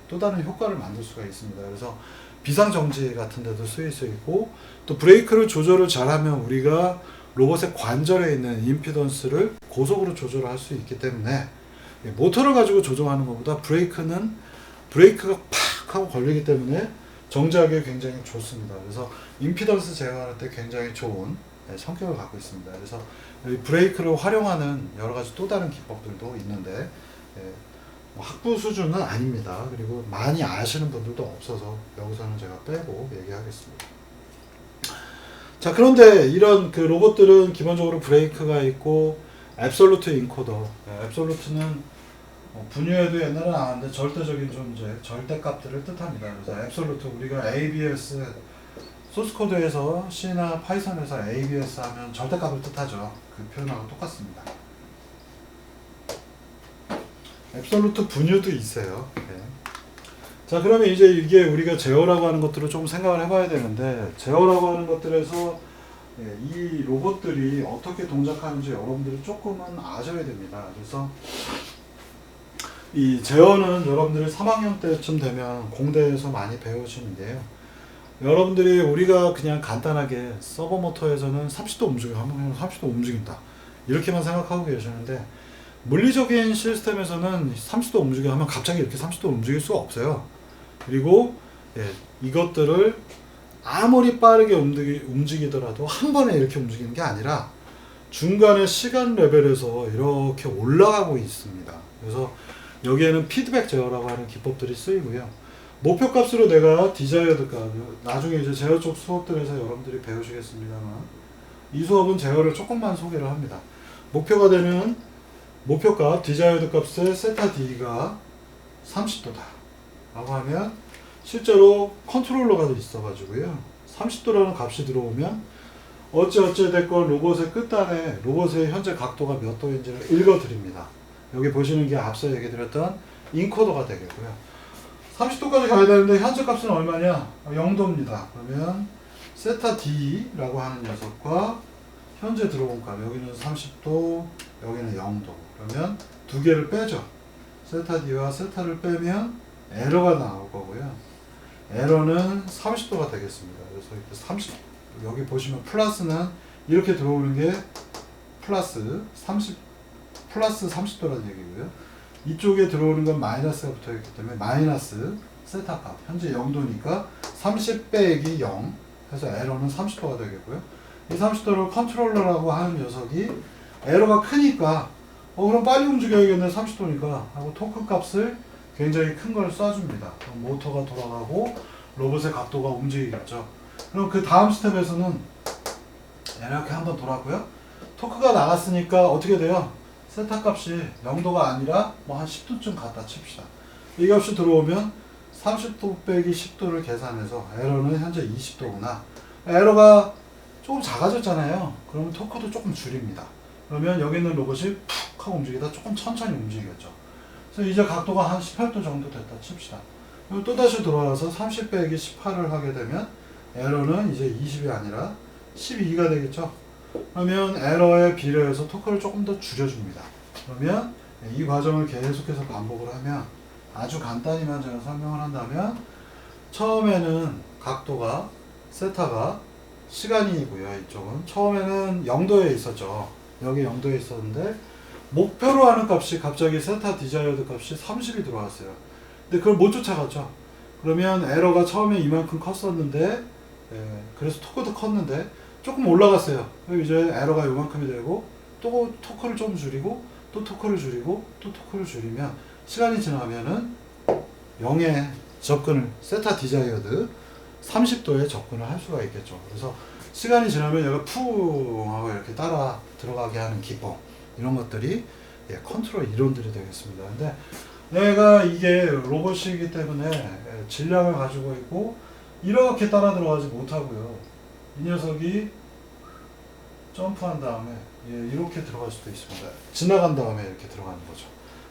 또 다른 효과를 만들 수가 있습니다. 그래서 비상정지 같은 데도 쓰일 수 있고, 또 브레이크를 조절을 잘하면 우리가 로봇의 관절에 있는 임피던스를 고속으로 조절할 수 있기 때문에 모터를 가지고 조정하는 것보다 브레이크가 팍 하고 걸리기 때문에 정지하기에 굉장히 좋습니다. 그래서 임피던스 제어할 때 굉장히 좋은 성격을 갖고 있습니다. 그래서 브레이크를 활용하는 여러 가지 또 다른 기법들도 있는데 학부 수준은 아닙니다. 그리고 많이 아시는 분들도 없어서 여기서는 제가 빼고 얘기하겠습니다. 자, 그런데 이런 그 로봇들은 기본적으로 브레이크가 있고 앱솔루트 인코더, 앱솔루트는 분유에도 옛날에 나왔는데 절대적인 존재, 절대값들을 뜻합니다. 그래서 앱솔루트, 우리가 ABS 소스 코드에서 C나 파이썬에서 ABS 하면 절대값을 뜻하죠. 그 표현하고 똑같습니다. 앱솔루트 분유도 있어요. 자, 그러면 이제 이게 우리가 제어라고 하는 것들을 좀 생각을 해봐야 되는데, 제어라고 하는 것들에서 이 로봇들이 어떻게 동작하는지 여러분들이 조금은 아셔야 됩니다. 그래서 이 제어는 여러분들이 3학년 때쯤 되면 공대에서 많이 배우시는데요. 여러분들이 우리가 그냥 간단하게 서버 모터에서는 30도 움직여, 하면 30도 움직인다, 이렇게만 생각하고 계시는데, 물리적인 시스템에서는 30도 움직여 하면 갑자기 이렇게 30도 움직일 수가 없어요. 그리고 이것들을 아무리 빠르게 움직이더라도 한 번에 이렇게 움직이는 게 아니라 중간에 시간 레벨에서 이렇게 올라가고 있습니다. 그래서 여기에는 피드백 제어라고 하는 기법들이 쓰이고요. 목표값으로 내가 디자이어드 값, 나중에 이제 제어 쪽 수업들에서 여러분들이 배우시겠습니다만, 이 수업은 제어를 조금만 소개를 합니다. 목표가 되는 목표값 디자이어드 값의 세타 D가 30도다 라고 하면, 실제로 컨트롤러가 있어 가지고요, 30도라는 값이 들어오면 어찌 됐건 로봇의 끝단에 로봇의 현재 각도가 몇 도인지를 읽어 드립니다. 여기 보시는 게 앞서 얘기 드렸던 인코더가 되겠고요. 30도까지 가야 되는데 현재 값은 얼마냐? 0도입니다. 그러면 세타 D라고 하는 녀석과 현재 들어온 값, 여기는 30도, 여기는 0도. 그러면 두 개를 빼죠. 세타 D와 세타를 빼면 에러가 나올 거고요. 에러는 30도가 되겠습니다. 그래서 30, 여기 보시면 플러스는 이렇게 들어오는 게 플러스 30도라는 얘기고요. 이쪽에 들어오는 건 마이너스가 붙어 있기 때문에 마이너스 세타 값, 현재 0도니까 30 빼기 0 해서 에러는 30도가 되겠고요. 이 30도를 컨트롤러라고 하는 녀석이 에러가 크니까 그럼 빨리 움직여야겠네 30도니까 하고 토크 값을 굉장히 큰 걸 쏴줍니다. 그럼 모터가 돌아가고 로봇의 각도가 움직이겠죠. 그럼 그 다음 스텝에서는 이렇게 한번 돌았고요. 토크가 나갔으니까 어떻게 돼요? 세타 값이 0도가 아니라 뭐 한 10도쯤 갖다 칩시다. 이 값이 들어오면 30도 빼기 10도를 계산해서 에러는 현재 20도구나. 에러가 조금 작아졌잖아요. 그러면 토크도 조금 줄입니다. 그러면 여기 있는 로봇이 푹 하고 움직이다 조금 천천히 움직이겠죠. 그래서 이제 각도가 한 18도 정도 됐다 칩시다. 그럼 또다시 돌아와서 30 빼기 18을 하게 되면 에러는 이제 20이 아니라 12가 되겠죠. 그러면 에러에 비례해서 토크를 조금 더 줄여줍니다. 그러면 이 과정을 계속해서 반복을 하면 아주 간단히만 제가 설명을 한다면 처음에는 각도가 세타가 시간이고요. 이쪽은 처음에는 0도에 있었죠. 여기 0도에 있었는데 목표로 하는 값이 갑자기 세타 디자이어드 값이 30이 들어왔어요. 근데 그걸 못 쫓아갔죠. 그러면 에러가 처음에 이만큼 컸었는데 그래서 토크도 컸는데 조금 올라갔어요. 그럼 이제 에러가 요만큼이 되고 또 토크를 좀 줄이고 또 토크를 줄이고 또 토크를 줄이면 시간이 지나면은 0에 접근을 세타 디자이어드 30도에 접근을 할 수가 있겠죠. 그래서 시간이 지나면 얘가 푸 하고 이렇게 따라 들어가게 하는 기법 이런 것들이 컨트롤 이론들이 되겠습니다. 근데 내가 이게 로봇이기 때문에 질량을 가지고 있고 이렇게 따라 들어가지 못하고요. 이 녀석이 점프한 다음에 이렇게 들어갈 수도 있습니다. 지나간 다음에 이렇게 들어가는 거죠.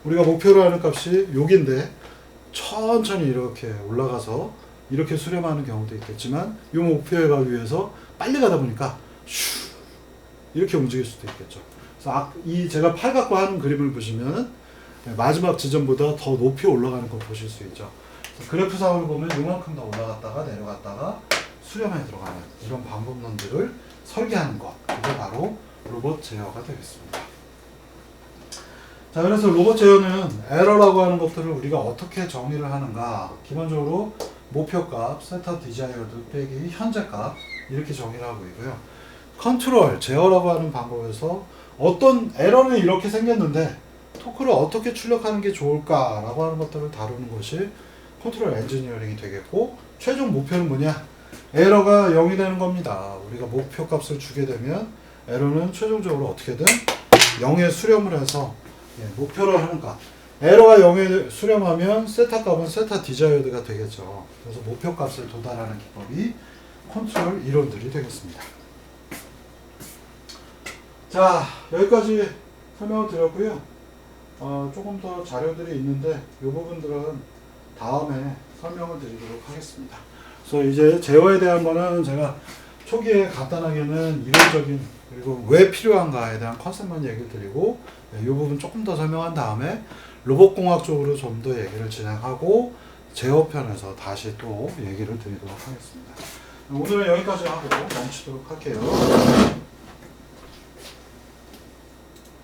우리가 목표로 하는 값이 여기인데 천천히 이렇게 올라가서 이렇게 수렴하는 경우도 있겠지만 이 목표에 가기 위해서 빨리 가다 보니까 슈 이렇게 움직일 수도 있겠죠. 그래서 이 제가 팔 갖고 하는 그림을 보시면 마지막 지점보다 더 높이 올라가는 거 보실 수 있죠. 그래프상으로 보면 이만큼 더 올라갔다가 내려갔다가 수렴에 들어가는 이런 방법론들을 설계하는 것, 그게 바로 로봇 제어가 되겠습니다. 자, 그래서 로봇 제어는 에러라고 하는 것들을 우리가 어떻게 정의를 하는가? 기본적으로 목표값, 세타 디자이어드 빼기 현재값 이렇게 정의를 하고 있고요. 컨트롤, 제어라고 하는 방법에서 어떤 에러는 이렇게 생겼는데 토크를 어떻게 출력하는 게 좋을까라고 하는 것들을 다루는 것이 컨트롤 엔지니어링이 되겠고, 최종 목표는 뭐냐? 에러가 0이 되는 겁니다. 우리가 목표값을 주게 되면 에러는 최종적으로 어떻게든 0에 수렴을 해서 목표를 하는 값. 에러가 0에 수렴하면 세타 값은 세타 디자이어드가 되겠죠. 그래서 목표값을 도달하는 기법이 컨트롤 이론들이 되겠습니다. 자, 여기까지 설명을 드렸고요. 조금 더 자료들이 있는데 이 부분들은 다음에 설명을 드리도록 하겠습니다. 그래서 이제 제어에 대한 거는 제가 초기에 간단하게는 이론적인 그리고 왜 필요한가에 대한 컨셉만 얘기를 드리고 이 부분 조금 더 설명한 다음에 로봇공학 쪽으로 좀 더 얘기를 진행하고 제어 편에서 다시 또 얘기를 드리도록 하겠습니다. 오늘은 여기까지 하고 멈추도록 할게요.